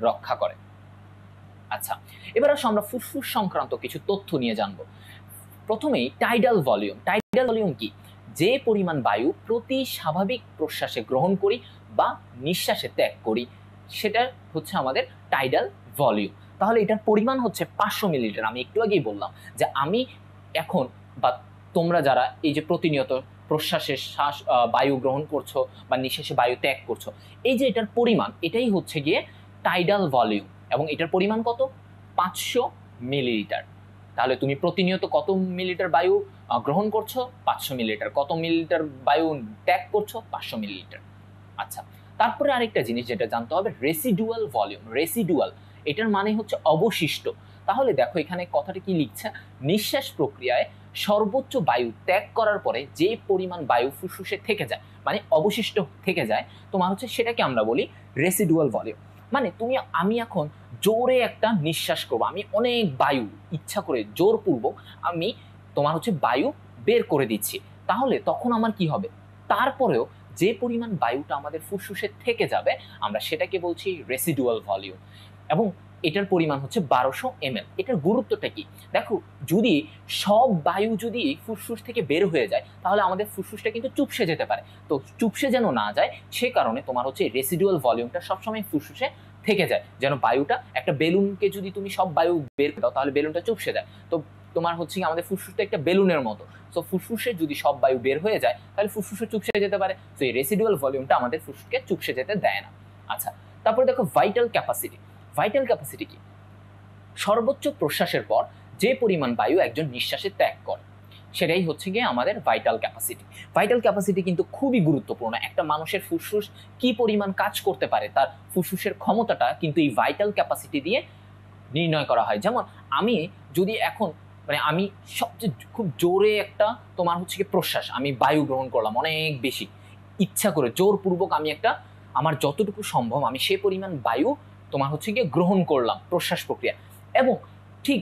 রক্ষা করে। আচ্ছা, এবার আসো আমরা ফুসফুস সংক্রান্ত কিছু তথ্য নিয়ে জানবো। প্রথমেই টাইডাল ভলিউম। টাইডাল ভলিউম কি? যে পরিমাণ বায়ু প্রতি স্বাভাবিক প্রশ্বাসে গ্রহণ করি বা নিঃশ্বাসে ত্যাগ করি সেটা হচ্ছে আমাদের টাইডাল ভলিউম। তাহলে এটার পরিমাণ হচ্ছে 500 মিলিলিটার। আমি একটু আগেই বললাম যে আমি এখন বা তোমরা যারা এই যে প্রতিনিয়ত প্রশ্বাসে বায়ু গ্রহণ করছো বা নিঃশ্বাসে বায়ু ত্যাগ করছো, এই যে এটার পরিমাণ, এটাই হচ্ছে গিয়ে টাইডাল ভলিউম, এবং এটার পরিমাণ কত? 500 মিলিলিটার। তাহলে তুমি প্রতিনিয়ত কত মিলিলিটার বায়ু গ্রহণ করছো? 500 মিলিলিটার। কত মিলিলিটার বায়ু ত্যাগ করছো? 500 মিলিলিটার। আচ্ছা, তারপরে আরেকটা জিনিস যেটা জানতে হবে, রেসিডুয়াল ভলিউম। রেসিডুয়াল এটার মানে হচ্ছে অবশিষ্ট। তাহলে দেখো এখানে কথাটা কি লিখছে, নিঃশ্বাস প্রক্রিয়ায় সর্বোচ্চ বায়ু ত্যাগ করার পরে যে পরিমাণ বায়ু ফুসফুসে থেকে যায়, মানে অবশিষ্ট থেকে যায়, তোমার হচ্ছে সেটাকে আমরা বলি রেসিডুয়াল ভলিউম। মানে আমি এখন জোরে একটা নিঃশ্বাস করবো, আমি অনেক বায়ু ইচ্ছা করে জোরপূর্বক আমি তোমার হচ্ছে বায়ু বের করে দিচ্ছি, তাহলে তখন আমার কি হবে? তারপরেও যে পরিমাণ বায়ুটা আমাদের ফুসফুসে থেকে যাবে আমরা সেটাকে বলছি রেসিডুয়াল ভলিউম, এবং এটার পরিমাণ হচ্ছে 1200 ml। এটার গুরুত্বটা কি? দেখো, যদি সব বায়ু যদি ফুসফুস থেকে বের হয়ে যায় তাহলে আমাদের ফুসফুসটা কিন্তু চুপসে যেতে পারে। তো চুপসে যেন না যায় সে কারণে তোমার হচ্ছে রেসিডুয়াল ভলিউমটা সবসময় ফুসফুসে থেকে যায়, যেন বায়ুটা, একটা বেলুনকে যদি তুমি সব বায়ু বের করে দাও তাহলে বেলুনটা চুপসে যায়। তো তোমার হচ্ছে আমাদের ফুসফুসটা একটা বেলুনের মতো, সো ফুসফুসে যদি সব বায়ু বের হয়ে যায় তাহলে ফুসফুসে চুপসে যেতে পারে। তো এই রেসিডুয়াল ভলিউমটা আমাদের ফুসফুসকে চুপসে যেতে দেয় না। আচ্ছা, তারপরে দেখো ভাইটাল ক্যাপাসিটি। ভাইটাল ক্যাপাসিটি কি? সর্বোচ্চ প্রশ্বাসের পর যে পরিমাণ বায়ু একজন নিঃশ্বাসে ত্যাগ করে সেটাই হচ্ছে গিয়ে আমাদের ভাইটাল ক্যাপাসিটি। ভাইটাল ক্যাপাসিটি কিন্তু খুবই গুরুত্বপূর্ণ। একটা মানুষের ফুসফুস কি পরিমাণ কাজ করতে পারে, তার ফুসফুসের ক্ষমতাটা কিন্তু এই ভাইটাল ক্যাপাসিটি দিয়ে নির্ণয় করা হয়। যেমন আমি যদি এখন আমি সবচেয়ে খুব জোরে একটা তোমার হচ্ছে কি প্রশ্বাস, আমি বায়ু গ্রহণ করলাম অনেক বেশি, ইচ্ছা করে জোরপূর্বক আমি একটা, আমার যতটুকু সম্ভব আমি সে পরিমাণ বায়ু তোমার হচ্ছে গিয়ে গ্রহণ করলাম প্রশ্বাস প্রক্রিয়া, এবং ঠিক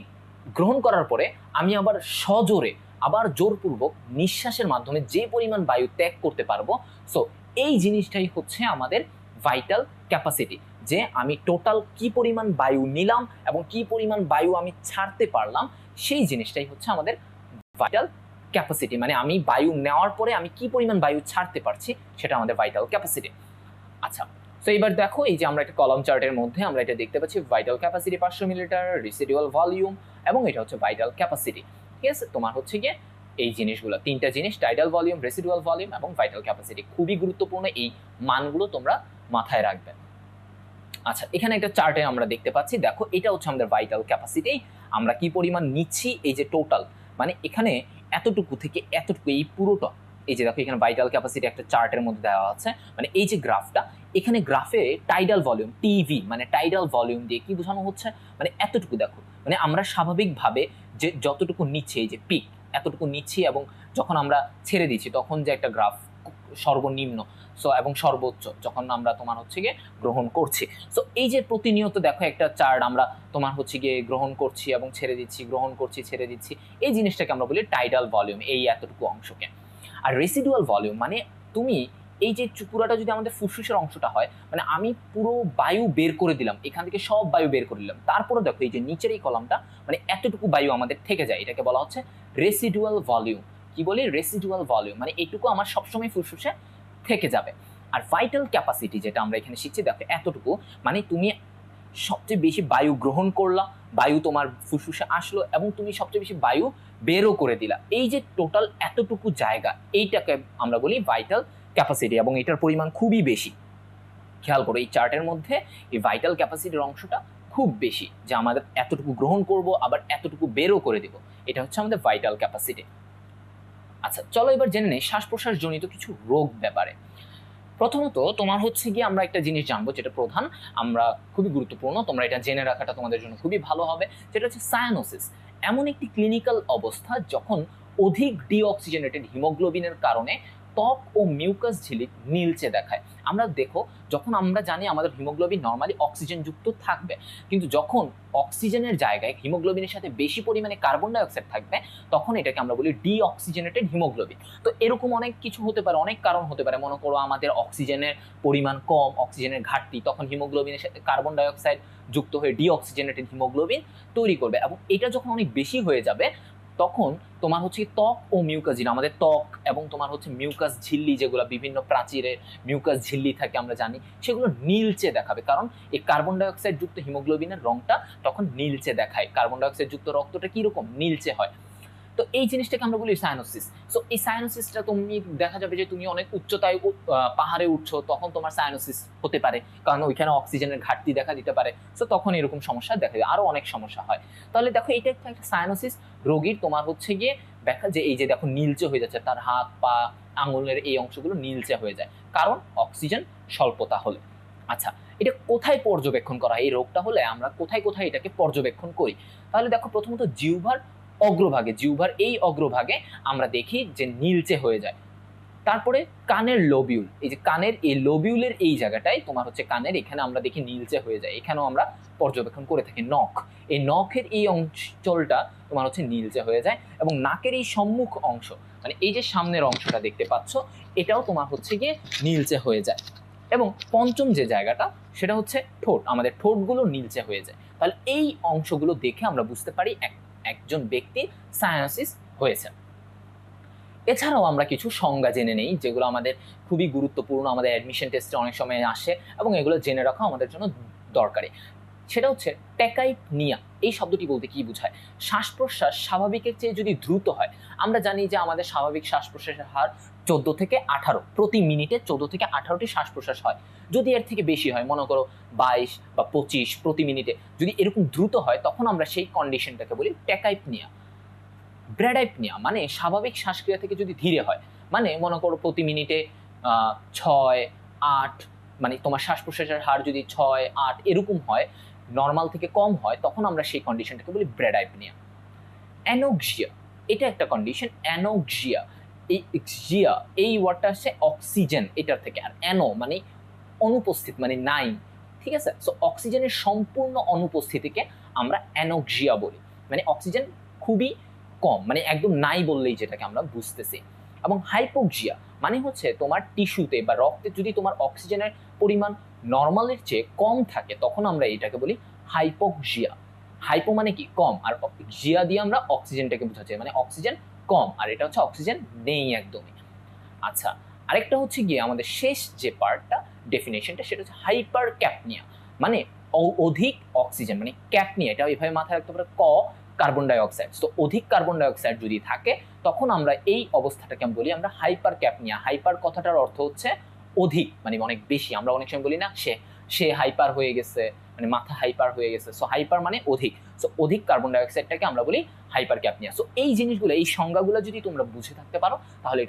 গ্রহণ করার পরে আমি আবার সজোরে আবার জোরপূর্বক নিঃশ্বাসের মাধ্যমে যে পরিমাণ বায়ু ত্যাগ করতে পারবো। সো এই জিনিসটাই হচ্ছে আমাদের ভাইটাল ক্যাপাসিটি, যে আমি টোটাল কি পরিমাণ বায়ু নিলাম এবং কি পরিমাণ বায়ু আমি ছাড়তে পারলাম, সেই জিনিসটাই হচ্ছে আমাদের ভাইটাল ক্যাপাসিটি। মানে আমি বায়ু নেওয়ার পরে আমি কি পরিমাণ বায়ু ছাড়তে পারছি সেটা আমাদের ভাইটাল ক্যাপাসিটি। আচ্ছা, তো এবার দেখো এই যে আমরা একটা কলাম চার্টের মধ্যে আমরা এটা দেখতে পাচ্ছি, vital capacity 500 millilitre, residual volume, এবং এটা হচ্ছে ভাইটাল ক্যাপাসিটি। ঠিক আছে, তোমার হচ্ছে গিয়ে এই জিনিসগুলো, তিনটা জিনিস, টাইডাল ভলিউম, রেসিডুয়াল ভলিউম এবং ভাইটাল ক্যাপাসিটি, খুবই গুরুত্বপূর্ণ। এই মানগুলো তোমরা মাথায় রাখবে। আচ্ছা, এখানে একটা চার্টে আমরা দেখতে পাচ্ছি, দেখো এটা হচ্ছে আমাদের ভাইটাল ক্যাপাসিটি, আমরা কি পরিমাণ নিচ্ছি, এই যে টোটাল, মানে এখানে এতটুকু থেকে এতটুকু, এই পুরোটা, এই যে দেখো এখানে ভাইটাল ক্যাপাসিটি একটা চার্টের মধ্যে দেওয়া আছে, মানে এই যে গ্রাফটা, এখানে গ্রাফে টাইডাল ভলিউম, টিভি মানে টাইডাল ভলিউম দিয়ে কি বোঝানো হচ্ছে, মানে এতটুকু দেখো, মানে আমরা স্বাভাবিকভাবে যে যতটুকু নিচ্ছি, এই যে পিক এতটুকু নিচ্ছি, এবং যখন আমরা ছেড়ে দিচ্ছি তখন যে একটা গ্রাফ সর্বনিম্ন, সো এবং সর্বোচ্চ যখন আমরা তোমার হচ্ছে গিয়ে গ্রহণ করছি। সো এই যে প্রতিনিয়ত দেখো একটা চার্ট আমরা তোমার হচ্ছে গিয়ে গ্রহণ করছি এবং ছেড়ে দিচ্ছি, গ্রহণ করছি ছেড়ে দিচ্ছি, এই জিনিসটাকে আমরা বলি টাইডাল ভলিউম, এই এতটুকু অংশকে। আর রেসিডুয়াল ভলিউম মানে তুমি এই যে পুরাটা যদি আমাদের ফুসফুসের অংশটা হয়, মানে আমি পুরো বায়ু বের করে দিলাম, এখান থেকে সব বায়ু বের করে দিলাম, তারপরে দেখো এই যে নিচের এই কলামটা, মানে এতটুকু বায়ু আমাদের থেকে যায়, এটাকে বলা হচ্ছে রেসিডুয়াল ভলিউম। কি বলি? রেসিডুয়াল ভলিউম, মানে এইটুকু আমার সবসময় ফুসফুসে থেকে যাবে। আর ভাইটাল ক্যাপাসিটি যেটা আমরা এখানে শিখছি, দেখো এতটুকু, মানে তুমি সবচেয়ে বেশি বায়ু গ্রহণ করলা, বায়ু তোমার ফুসফুসে আসলো এবং তুমি সবচেয়ে বেশি বায়ু বেরও করে দিলা, এই যে টোটাল এতটুকু জায়গা, এইটাকে আমরা বলি ভাইটাল ক্যাপাসিটি, এবং এটার পরিমাণ খুবই বেশি। খেয়াল করো এই চার্টের মধ্যে এই ভাইটাল ক্যাপাসিটির অংশটা খুব বেশি, যে আমাদের এতটুকু গ্রহণ করব আবার এতটুকু বেরও করে দেব, এটা হচ্ছে আমাদের ভাইটাল ক্যাপাসিটি। আচ্ছা, চলো এবার জেনে নেই শ্বাস প্রশ্বাস জনিত কিছু রোগ ব্যাপারে। প্রথমত তোমার হচ্ছে গিয়ে আমরা একটা জিনিস জানবো যেটা প্রধান, আমরা খুবই গুরুত্বপূর্ণ, তোমরা এটা জেনে রাখাটা তোমাদের জন্য খুবই ভালো হবে, যেটা হচ্ছে সায়ানোসিস। এমন একটি ক্লিনিক্যাল অবস্থা যখন অধিক ডিঅক্সিজেনেটেড হিমোগ্লোবিনের কারণে ত্বক ও মিউকাস ঝিল্লি নীলচে দেখায়। আমরা দেখো, যখন আমরা জানি আমাদের হিমোগ্লোবিন নর্মালি অক্সিজেন যুক্ত থাকবে, কিন্তু যখন অক্সিজেনের জায়গায় হিমোগ্লোবিনের সাথে বেশি পরিমাণে কার্বন ডাইঅক্সাইড থাকবে, তখন এটাকে আমরা বলি ডিঅক্সিজেনেটেড হিমোগ্লোবিন। তো এরকম অনেক কিছু হতে পারে, অনেক কারণ হতে পারে। মনে করো আমাদের অক্সিজেনের পরিমাণ কম, অক্সিজেনের ঘাটতি, তখন হিমোগ্লোবিনের সাথে কার্বন ডাইঅক্সাইড যুক্ত হয়ে ডিঅক্সিজেনেটেড হিমোগ্লোবিন তৈরি করবে, এবং এটা যখন অনেক বেশি হয়ে যাবে তখন তোমার হচ্ছে ত্বক ও মিউকাস ঝিল্লি, আমাদের ত্বক এবং তোমার হচ্ছে মিউকাস ঝিল্লি, যেগুলো বিভিন্ন প্রাচীরের মিউকাস ঝিল্লি থাকে আমরা জানি, সেগুলো নীলচে দেখাবে, কারণ এই কার্বন ডাইঅক্সাইড যুক্ত হিমোগ্লোবিনের রংটা তখন নীলচে দেখায়। কার্বন ডাইঅক্সাইড যুক্ত রক্তটা কিরকম নীলচে হয়। তো এই জিনিসটাকে আমরা বলি সায়ানোসিস। সো এই সায়ানোসিসটা তুমি দেখা যাবে যে তুমি অনেক উচ্চতায় পাহাড়ে উঠছো, তখন তোমার সায়ানোসিস হতে পারে, কারণ ওইখানে অক্সিজেনের ঘাটতি দেখা দিতে পারে। সো তখন এরকম সমস্যা দেখা যায়, আরো অনেক সমস্যা হয়। তাহলে দেখো, এটা একটা সায়ানোসিস রোগীর তোমার হচ্ছে গিয়ে দেখা যে এই যে দেখো নীলচে হয়ে যাচ্ছে, তার হাত পা আঙুলের এই অংশগুলো নীলচে হয়ে যায়, কারণ অক্সিজেন স্বল্পতা হলে। আচ্ছা, এটা কোথায় পর্যবেক্ষণ করা হয়? এই রোগটা হলে আমরা কোথায় কোথায় এটাকে পর্যবেক্ষণ করি? তাহলে দেখো, প্রথমত জিহ্বার অগ্রভাগে, জিহ্বার এই অগ্রভাগে আমরা দেখি যে নীলচে হয়ে যায়। তারপরে কানের লোবিউল, এই যে কানের এই লোবিউলের এই জায়গাটায় তোমার হচ্ছে কানের এখানে আমরা দেখি নীলচে হয়ে যায়, এখানেও আমরা পর্যবেক্ষণ করে থাকি। নখ, এই নখের এই অঞ্চলটা তোমার হচ্ছে নীলচে হয়ে যায়, এবং নাকের এই সম্মুখ অংশ, মানে এই যে সামনের অংশটা দেখতে পাচ্ছ, এটাও তোমার হচ্ছে গিয়ে নীলচে হয়ে যায়। এবং পঞ্চম যে জায়গাটা, সেটা হচ্ছে ঠোঁট, আমাদের ঠোঁটগুলো নীলচে হয়ে যায়। তাহলে এই অংশগুলো দেখে আমরা বুঝতে পারি একজন ব্যক্তির সায়ানোসিস হয়েছে। এছাড়াও আমরা কিছু সংজ্ঞা জেনে নেই, যেগুলো আমাদের খুবই গুরুত্বপূর্ণ, আমাদের অ্যাডমিশন টেস্টে অনেক সময় আসে, এবং এগুলো জেনে রাখা আমাদের জন্য দরকারি। সেটা হচ্ছে ট্যাকাইপনিয়া। এই শব্দটি বলতে কি বোঝায়? শ্বাস প্রশ্বাস স্বাভাবিকের চেয়ে যদি দ্রুত হয়, আমরা জানি যে আমাদের স্বাভাবিক শ্বাস প্রশ্বাসের হার 14 থেকে 18, প্রতি মিনিটে 14 থেকে 18টি শ্বাস প্রশ্বাস হয়। যদি এর থেকে বেশি হয়, মনে করো 22 বা 25 প্রতি মিনিটে, যদি এরকম দ্রুত হয়, তখন আমরা সেই কন্ডিশনটাকে বলি ট্যাকাইপনিয়া। ব্র্যাডাইপনিয়া মানে স্বাভাবিক শ্বাসক্রিয়া থেকে যদি ধীরে হয়, মানে মনে করো প্রতি মিনিটে 6, 8, মানে তোমার শ্বাস প্রশ্বাসের হার যদি 6, 8 এরকম হয়, নর্মাল থেকে কম হয়, তখন আমরা সেই কন্ডিশনটাকে বলি ব্র্যাডাইপনিয়া। অ্যানোক্সিয়া, এটা একটা কন্ডিশন। অ্যানোক্সিয়া, এই জিয়া এই ওয়ার্ডটা আসছে অক্সিজেন এটার থেকে, আর অ্যানো মানে অনুপস্থিত, মানে নাই, ঠিক আছে? সো অক্সিজেনের সম্পূর্ণ অনুপস্থিতিকে আমরা অ্যানোক্সিয়া বলি, মানে অক্সিজেন খুবই কম, মানে একদম নাই বললেই যেটাকে আমরা বুঝতেছি। এবং হাইপোক্সিয়া মানে হচ্ছে তোমার টিস্যুতে বা রক্তে যদি তোমার অক্সিজেনের পরিমাণ নর্মালের চেয়ে কম থাকে, তখন আমরা এটাকে বলি হাইপোক্সিয়া। হাইপো মানে কি? কম, আর জিয়া দিয়ে আমরা অক্সিজেনটাকে বোঝাচ্ছি, মানে অক্সিজেন কম, আর এটা হচ্ছে অক্সিজেন নেই একদমই। আচ্ছা, আরেকটা হচ্ছে গিয়ে আমাদের শেষ যে পার্টটা, ডেফিনেশনটা, সেটা হচ্ছে হাইপার ক্যাপনিয়া, মানে অধিক অক্সিজেন, মানে ক্যাপনিয়া, এটা এইভাবে মাথায় রাখতে পারে, কার্বন ডাইঅক্সাইড। তো অধিক কার্বন ডাইঅক্সাইড যদি থাকে, তখন আমরা এই অবস্থাটাকে বলি আমরা হাইপার ক্যাপনিয়া। হাইপার কথাটার অর্থ হচ্ছে অধিক, মানে অনেক বেশি। আমরা অনেক সময় বলি না, সে হাইপার হয়ে গেছে, মানে মাথা হাইপার হয়ে গেছে। সো হাইপার মানে অধিক। সো অধিক কার্বন ডাইঅক্সাইডটাকে আমরা বলি হাইপার ক্যাপনিয়া। সো এই জিনিসগুলো, এই সংজ্ঞাগুলো যদি তোমরা বুঝে থাকতে পারো, তাহলে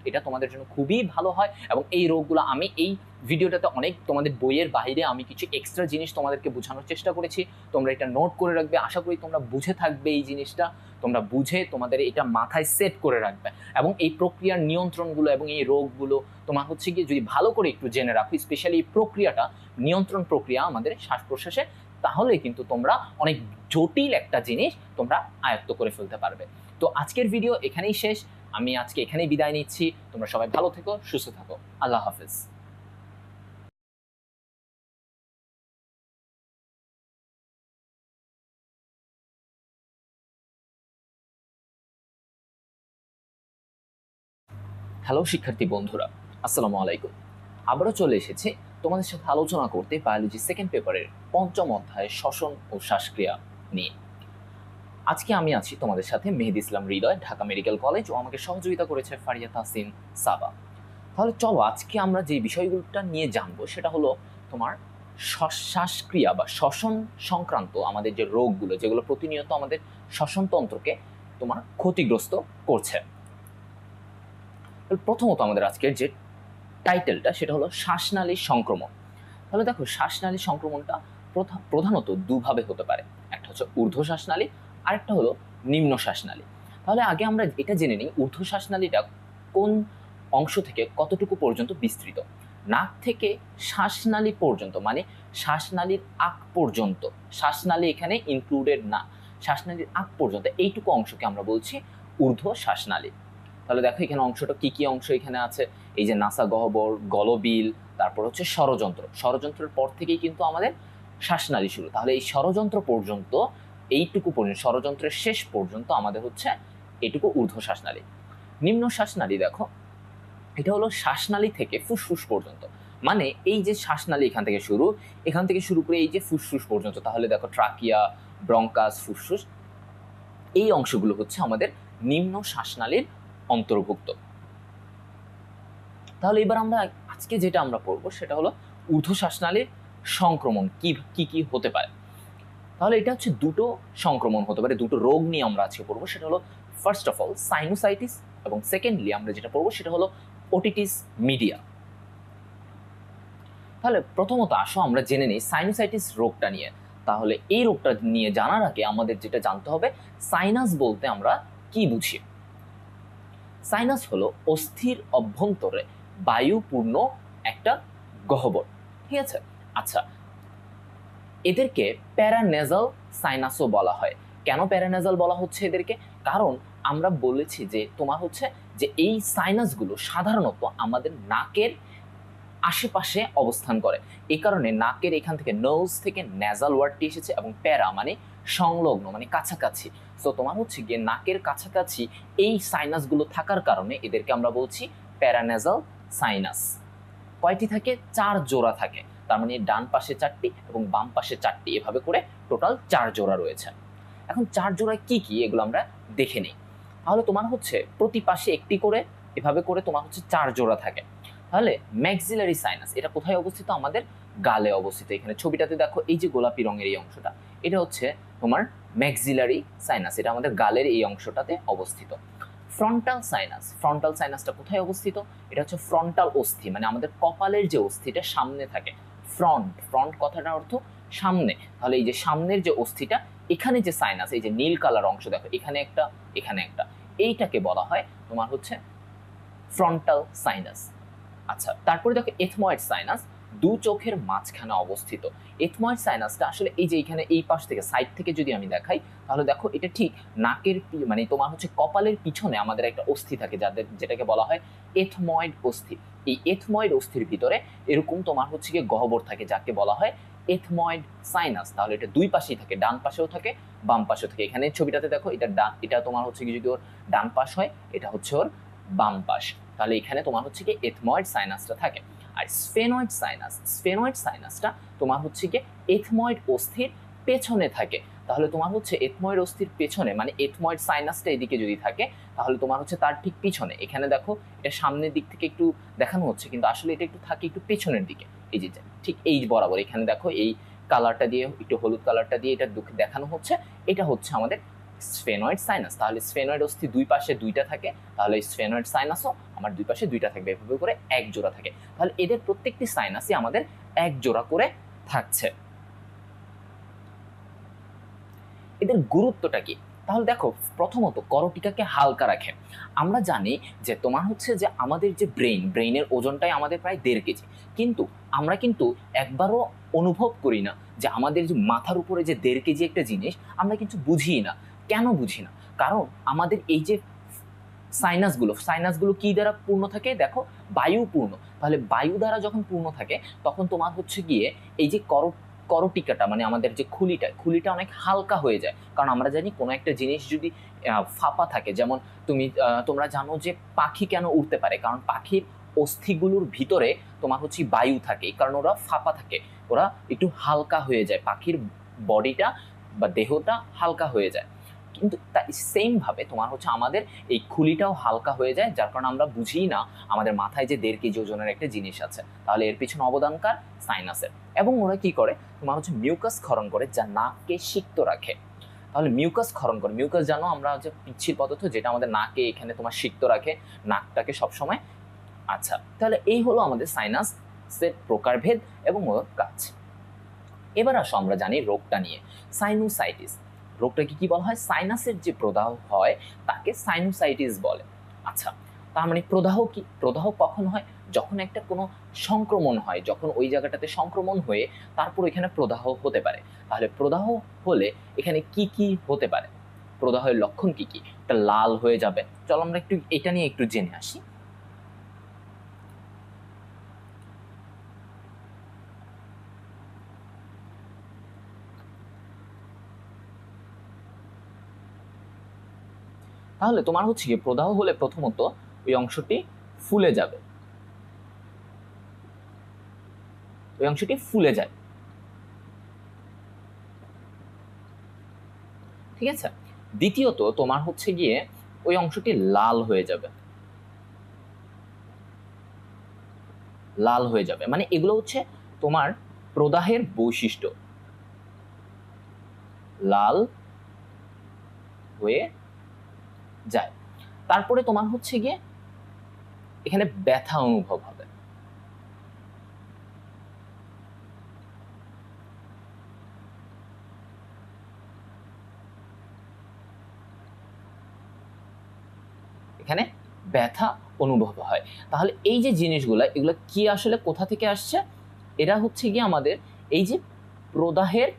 এটা তোমাদের জন্য খুবই ভালো হয়। এবং এই রোগগুলো আমি এই ভিডিওটাতে অনেক তোমাদের বইয়ের বাইরে আমি কিছু এক্সট্রা জিনিস তোমাদেরকে বোঝানোর চেষ্টা করেছি। তোমরা এটা নোট করে রাখবে, আশা করি তোমরা বুঝে থাকবে এই জিনিসটা, তোমরা বুঝে তোমাদের এটা মাথায় সেট করে রাখবে। এবং এই প্রক্রিয়ার নিয়ন্ত্রণগুলো এবং এই রোগগুলো তোমার হচ্ছে গিয়ে যদি ভালো করে একটু জেনে রাখো, স্পেশালি এই প্রক্রিয়াটা, নিয়ন্ত্রণ প্রক্রিয়া আমাদের শ্বাস প্রশ্বাসে, তাহলে কিন্তু তোমরা অনেক জটিল একটা জিনিস তোমরা আয়ত্ত করে ফেলতে পারবে। তো আজকের ভিডিও এখানেই শেষ, আমি আজকে এখানেই বিদায় নিচ্ছি। তোমরা সবাই ভালো থেকো, সুস্থ থাকো, আল্লাহ হাফেজ। হ্যালো শিক্ষার্থী বন্ধুরা, আসসালামু আলাইকুম। আবারও চলে এসেছি তোমাদের সাথে আলোচনা করতে বায়োলজি সেকেন্ড পেপারের 5ম অধ্যায় শ্বসন ও শ্বাসক্রিয়া নিয়ে। আজকে আমি আছি তোমাদের সাথে মেহেদি ইসলাম হৃদয়, ঢাকা মেডিকেল কলেজ, ও আমাকে সহযোগিতা করেছে ফারিয়া তাহসিন সাবা। তাহলে চলো আজকে আমরা যে বিষয়গুলোটা নিয়ে জানবো, সেটা হলো তোমার শ্বাসক্রিয়া বা শ্বসন সংক্রান্ত আমাদের যে রোগগুলো, যেগুলো প্রতিনিয়ত আমাদের শ্বসনতন্ত্রকে তোমার ক্ষতিগ্রস্ত করছে। প্রথমত আমাদের আজকের যে টাইটেলটা, সেটা হলো শ্বাসনালীর সংক্রমণ। তাহলে দেখো, শ্বাসনালীর সংক্রমণটা প্রধানত দুভাবে হতে পারে। একটা হচ্ছে ঊর্ধ্ব শ্বাসনালী, আরেকটা হলো নিম্ন শ্বাসনালী। তাহলে আগে আমরা এটা জেনে নিই ঊর্ধ্ব শ্বাসনালীটা কোন অংশ থেকে কতটুকু পর্যন্ত বিস্তৃত? নাক থেকে শ্বাসনালী পর্যন্ত, মানে শ্বাসনালীর আগ পর্যন্ত, শ্বাসনালী এখানে ইনক্লুডেড না, শ্বাসনালীর আগ পর্যন্ত এইটুকু অংশকে আমরা বলছি ঊর্ধ্ব শ্বাসনালী। তাহলে দেখো এখানে অংশটা কি কি অংশ এখানে আছে, এই যে নাসা গহ্বর, গলবিল, তারপর হচ্ছে ষড়যন্ত্র, ষড়যন্ত্রের পর থেকেই কিন্তু আমাদের শ্বাসনালী শুরু। তাহলে এই ষড়যন্ত্র পর্যন্ত, এইটুকু পর্যন্ত, ষড়যন্ত্রের শেষ পর্যন্ত আমাদের হচ্ছে এইটুকু ঊর্ধ্ব শ্বাসনালী। নিম্ন শ্বাসনালী দেখো, এটা হলো শ্বাসনালী থেকে ফুসফুস পর্যন্ত, মানে এই যে শ্বাসনালী এখান থেকে শুরু করে এই যে ফুসফুস পর্যন্ত। তাহলে দেখো ট্রাকিয়া, ব্রঙ্কাস, ফুসফুস, এই অংশগুলো হচ্ছে আমাদের নিম্ন শ্বাসনালীর অন্তর্ভুক্ত। তাহলে এবার আমরা আজকে যেটা আমরা পড়বো সেটা হলো ঊর্ধ্ব শ্বাসনালীর সংক্রমণ কি কি হতে পারে। তাহলে এটা হচ্ছে দুটো সংক্রমণ হতে পারে, দুটো রোগ নিয়ে আমরা আজকে পড়বো। সেটা হলো ফার্স্ট অফ অল সাইনোসাইটিস, এবং সেকেন্ডলি আমরা যেটা পড়বো সেটা হলো ওটিটিস মিডিয়া। তাহলে প্রথমত আসো আমরা জেনে নিই সাইনোসাইটিস রোগটা নিয়ে। তাহলে এই রোগটা নিয়ে জানার আগে আমাদের যেটা জানতে হবে, সাইনাস বলতে আমরা কি বুঝি। সাইনাস হলো অস্থির অভ্যন্তরে বায়ুপূর্ণ একটা গহ্বর, ঠিক আছে? আচ্ছা, এদেরকে প্যারানেজাল সাইনাসও বলা হয়। কেন প্যারানেজাল বলা হচ্ছে এদেরকে? কারণ আমরা বলেছি যে তোমার হচ্ছে যে এই সাইনাসগুলো সাধারণত আমাদের নাকের আশেপাশে অবস্থান করে। এই কারণে নাকের এখান থেকে, নোজ থেকে ন্যাজাল ওয়ার্ডটি এসেছে, এবং প্যারা মানে সংলগ্ন, মানে কাছাকাছি। সো তোমার হচ্ছে গিয়ে নাকের কাছাকাছি এই সাইনাসগুলো থাকার কারণে এদেরকে আমরা বলছি প্যারানেজাল সাইনাস। কয়টি থাকে? 4 জোড়া থাকে। তার মানে ডান পাশে 4টি এবং বাম পাশে 4টি, এভাবে করে টোটাল 4 জোড়া রয়েছে। এখন 4 জোড়ায় কি কি এগুলো আমরা দেখে নিই। তাহলে তোমার হচ্ছে প্রতি পাশে একটি করে, এভাবে করে তোমার হচ্ছে 4 জোড়া থাকে। তাহলে ম্যাক্সিলারি সাইনাস এটা কোথায় অবস্থিত? আমাদের গালে অবস্থিত। এখানে ছবিটাতে দেখো এই যে গোলাপি রঙের এই অংশটা, এটা হচ্ছে তোমার ম্যাক্সিলারি সাইনাস, এটা আমাদের গালের এই অংশটাতে অবস্থিত। ফ্রন্টাল সাইনাস, ফ্রন্টাল সাইনাসটা কোথায় অবস্থিত? এটা হচ্ছে ফ্রন্টাল অস্থি, মানে আমাদের কপালের যে অস্থিটা সামনে থাকে। ফ্রন্ট কথাটার অর্থ সামনে। তাহলে এই যে সামনের যে অস্থিটা, এখানে যে সাইনাস, এই যে নীল কালার অংশ দেখো, এখানে একটা, এখানে একটা, এইটাকে বলা হয় তোমার হচ্ছে ফ্রন্টাল সাইনাস। আচ্ছা, তারপরে দেখো এথময়েড সাইনাস, দু চোখের মাঝখানে অবস্থিত। এথময়েড সাইনাসটা আসলে এই যে এখানে এই পাশ থেকে, সাইড থেকে যদি আমি দেখাই, তাহলে দেখো এটা ঠিক নাকের মানে তোমার হচ্ছে কপালের পিছনে আমাদের একটা অস্থি থাকে, যেটাকে বলা হয় এথময়েড অস্থি। এই এথময়েড অস্থির ভিতরে এরকম তোমার হচ্ছে গিয়ে গহ্বর থাকে, যাকে বলা হয় এথময়েড সাইনাস। তাহলে এটা দুই পাশেই থাকে, ডান পাশেও থাকে, বাম পাশেও থাকে। এখানে ছবিটাতে দেখো এটা তোমার হচ্ছে কি, যদি ওর ডান পাশ হয়, এটা হচ্ছে ওর বাম পাশ। তাহলে এখানে তোমার হচ্ছে কি এথময়েড সাইনাসটা থাকে। আর স্ফেনয়েড সাইনাসটা তোমার হচ্ছে কি এথময়েড অস্থির পেছনে থাকে। তাহলে তোমার হচ্ছে এথময়েড অস্থির পেছনে, মানে এথময়েড সাইনাসটা এদিকে যদি থাকে, তাহলে তোমার হচ্ছে তার ঠিক পিছনে, এখানে দেখো এটা সামনের দিক থেকে একটু দেখানো হচ্ছে, কিন্তু আসলে এটা একটু থাকে একটু পেছনের দিকে। এই যে ঠিক এই বরাবর, এখানে দেখো এই কালারটা দিয়ে, একটু হলুদ কালারটা দিয়ে এটা দেখানো হচ্ছে, এটা হচ্ছে আমাদের স্ফেনয়েড সাইনাস। তাহলে স্ফেনয়েড অস্থি দুই পাশে দুইটা থাকে, তাহলে স্ফেনয়েড সাইনাসও আমার দুই পাশে দুইটা থাকবে, এভাবে করে এক জোড়া থাকে। তাহলে এদের প্রত্যেকটি সাইনাসই আমাদের এক জোড়া করে থাকছে। এদের গুরুত্বটা কি? তাহলে দেখো, প্রথমত করটিকাকে হালকা রাখে। আমরা জানি যে তোমার হচ্ছে যে আমাদের যে ব্রেইনের ওজনটাই আমাদের প্রায় 1.5 কেজি, কিন্তু আমরা কিন্তু একবারও অনুভব করি না যে আমাদের যে মাথার উপরে যে 1.5 কেজি একটা জিনিস, আমরা কিন্তু বুঝি না। কেন বুঝি না? কারণ আমাদের এই যে সাইনাসগুলো কি দ্বারা পূর্ণ থাকে? দেখো, বায়ু পূর্ণ। তাহলে বায়ু দ্বারা যখন পূর্ণ থাকে, তখন তোমার হচ্ছে গিয়ে এই যে করটিকাটা, মানে আমাদের যে খুলিটা অনেক হালকা হয়ে যায়। কারণ আমরা জানি কোনো একটা জিনিস যদি ফাঁপা থাকে, যেমন তোমরা জানো যে পাখি কেন উড়তে পারে? কারণ পাখির অস্থিগুলোর ভিতরে তোমার হচ্ছে বায়ু থাকে, এই কারণে ওরা ফাঁপা থাকে, ওরা একটু হালকা হয়ে যায়, পাখির বডিটা বা দেহটা হালকা হয়ে যায়। কিন্তু সেম ভাবে তোমার হচ্ছে আমাদের এই খুলিটাও হালকা হয়ে যায়, যার কারণে আমরা বুঝি না আমাদের মাথায় যে 1.5 কেজি ওজনের একটা জিনিস আছে। তাহলে এর পিছনে অবদানকার সাইনাসের। এবং ওরা কি করে? তোমার হচ্ছে মিউকাস ক্ষরণ করে, যা নাককে সিক্ত রাখে। তাহলে মিউকাস ক্ষরণ করে, মিউকাস জানো আমরা হচ্ছে পিচ্ছিল পদার্থ, যেটা আমাদের নাকে এখানে তোমার সিক্ত রাখে, নাকটাকে সবসময়। আচ্ছা, তাহলে এই হলো আমাদের সাইনাসের প্রকারভেদ এবং ওর কাজ। এবার আসো আমরা জানি রোগটা নিয়ে, সাইনোসাইটিস। রোগটাকে কি বলা হয়? সাইনাসের যে প্রদাহ হয় তাকে সাইনোসাইটিস বলে। আচ্ছা, তার মানে প্রদাহ কি? প্রদাহ কখন হয়? যখন একটা কোনো সংক্রমণ হয়, যখন ওই জায়গাটাতে সংক্রমণ হয়ে তারপর এখানে প্রদাহ হতে পারে। তাহলে প্রদাহ হলে এখানে কি কি হতে পারে? প্রদাহের লক্ষণ কি কি? এটা লাল হয়ে যাবে। চলো আমরা একটু এটা নিয়ে একটু জেনে আসি। তাহলে তোমার হচ্ছে কি প্রদাহ হলে প্রথমত ওই অংশটি ফুলে যাবে, ওই অংশটি ফুলে যায়, ঠিক আছে। দ্বিতীয়ত তোমার হচ্ছে গিয়ে ওই অংশটি লাল হয়ে যাবে, লাল হয়ে যাবে, মানে এগুলো হচ্ছে তোমার প্রদাহের বৈশিষ্ট্য, লাল হয়ে যায়। তারপরে তোমার হচ্ছে গিয়ে এখানে ব্যথা অনুভব হবে, এখানে ব্যথা অনুভব হয়। তাহলে এই যে জিনিসগুলো, এগুলো কি আসলে কোথা থেকে আসছে? এরা হচ্ছে গিয়ে আমাদের এই যে প্রদাহের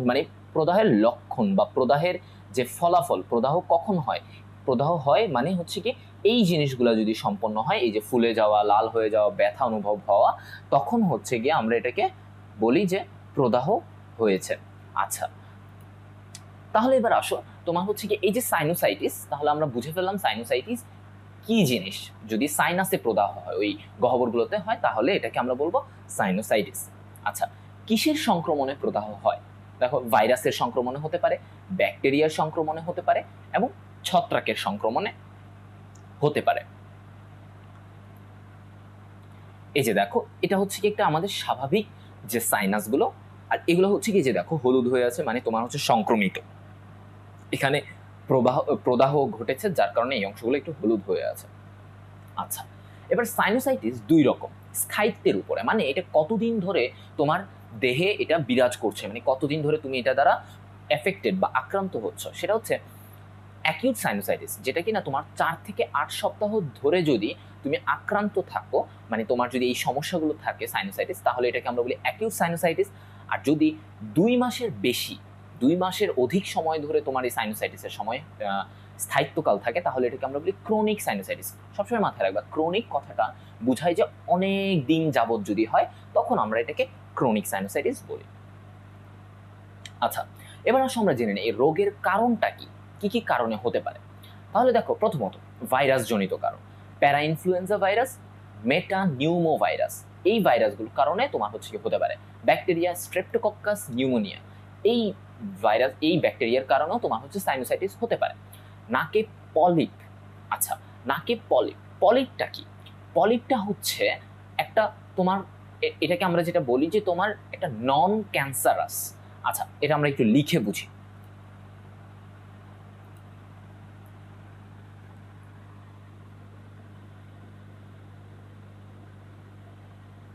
মানে প্রদাহের লক্ষণ বা প্রদাহের যে ফলাফল, প্রদাহ কখন হয়? প্রদাহ হয় মানে হচ্ছে কি এই জিনিসগুলো যদি সম্পন্ন হয়, এই যে ফুলে যাওয়া, লাল হয়ে যাওয়া, ব্যথা অনুভব হওয়া, তখন হচ্ছে গিয়ে আমরা এটাকে বলি যে প্রদাহ হয়েছে। আচ্ছা, তাহলে এবার আসো তোমার হচ্ছে কি এই যে সাইনোসাইটিস, তাহলে আমরা বুঝে ফেললাম সাইনোসাইটিস কি জিনিস। যদি সাইনাসে প্রদাহ হয়, ওই গহ্বরগুলোতে হয়, তাহলে এটাকে আমরা বলবো সাইনোসাইটিস। আচ্ছা, কিসের সংক্রমণে প্রদাহ হয়? দেখো, ভাইরাসের সংক্রমণে হতে পারে, ব্যাকটেরিয়ার সংক্রমণে হতে পারে, এবং ছত্রাকের সংক্রমণে হতে পারে। এই যে দেখো, এটা হচ্ছে কি একটা আমাদের স্বাভাবিক যে সাইনাসগুলো, আর এগুলো হচ্ছে কি যে দেখো হলুদ হয়ে আছে, মানে তোমার হচ্ছে সংক্রমিত, এখানে প্রদাহ ঘটেছে, যার কারণে এই অংশগুলো একটু হলুদ হয়ে আছে। আচ্ছা, এবার সাইনোসাইটিস দুই রকম, স্থায়িত্বের উপরে, মানে এটা কতদিন ধরে তোমার দেহে এটা বিরাজ করছে, মানে কতদিন ধরে তুমি এটা দ্বারা এফেক্টেড বা আক্রান্ত হচ্ছ, সেটা হচ্ছে অ্যাকিউট সাইনোসাইটিস, যেটা কিনা তোমার 4 থেকে 8 সপ্তাহ ধরে যদি তুমি আক্রান্ত থাকো, মানে তোমার যদি এই সমস্যাগুলো থাকে সাইনোসাইটিস, তাহলে এটাকে আমরা বলি অ্যাকিউট সাইনোসাইটিস। আর যদি 2 মাসের বেশি, 2 মাসের অধিক সময় ধরে তোমার এই সাইনোসাইটিসের সময় স্থায়িত্বকাল থাকে, তাহলে এটাকে আমরা বলি ক্রনিক সাইনোসাইটিস। সবসময় মাথায় রাখবা, ক্রনিক কথাটা বুঝায় যে অনেক দিন যাবত যদি হয়, তখন আমরা এটাকে ক্রনিক সাইনোসাইটিস বলি। আচ্ছা, এবার আসলে আমরা জেনে নিই এই রোগের কারণটা কি, কি কি কারণে হতে পারে। তাহলে দেখো, প্রথমত ভাইরাস জনিত কারণ, প্যারা ইনফ্লুয়েঞ্জা ভাইরাস, মেটা নিউমো ভাইরাস, এই ভাইরাসগুলোর কারণে তোমার হচ্ছে কি হতে পারে। ব্যাকটেরিয়া স্ট্রেপ্টোকক্কাস নিউমোনিয়া, এই ভাইরাস, এই ব্যাকটেরিয়ার কারণেও তোমার হচ্ছে সাইনোসাইটিস হতে পারে। নাকে পলিপ, আচ্ছা নাকে পলিপ, পলিপটা কি? পলিপটা হচ্ছে একটা তোমার এটাকে আমরা যেটা বলি যে তোমার একটা নন ক্যান্সারাস, আচ্ছা এটা আমরা একটু লিখে বুঝি।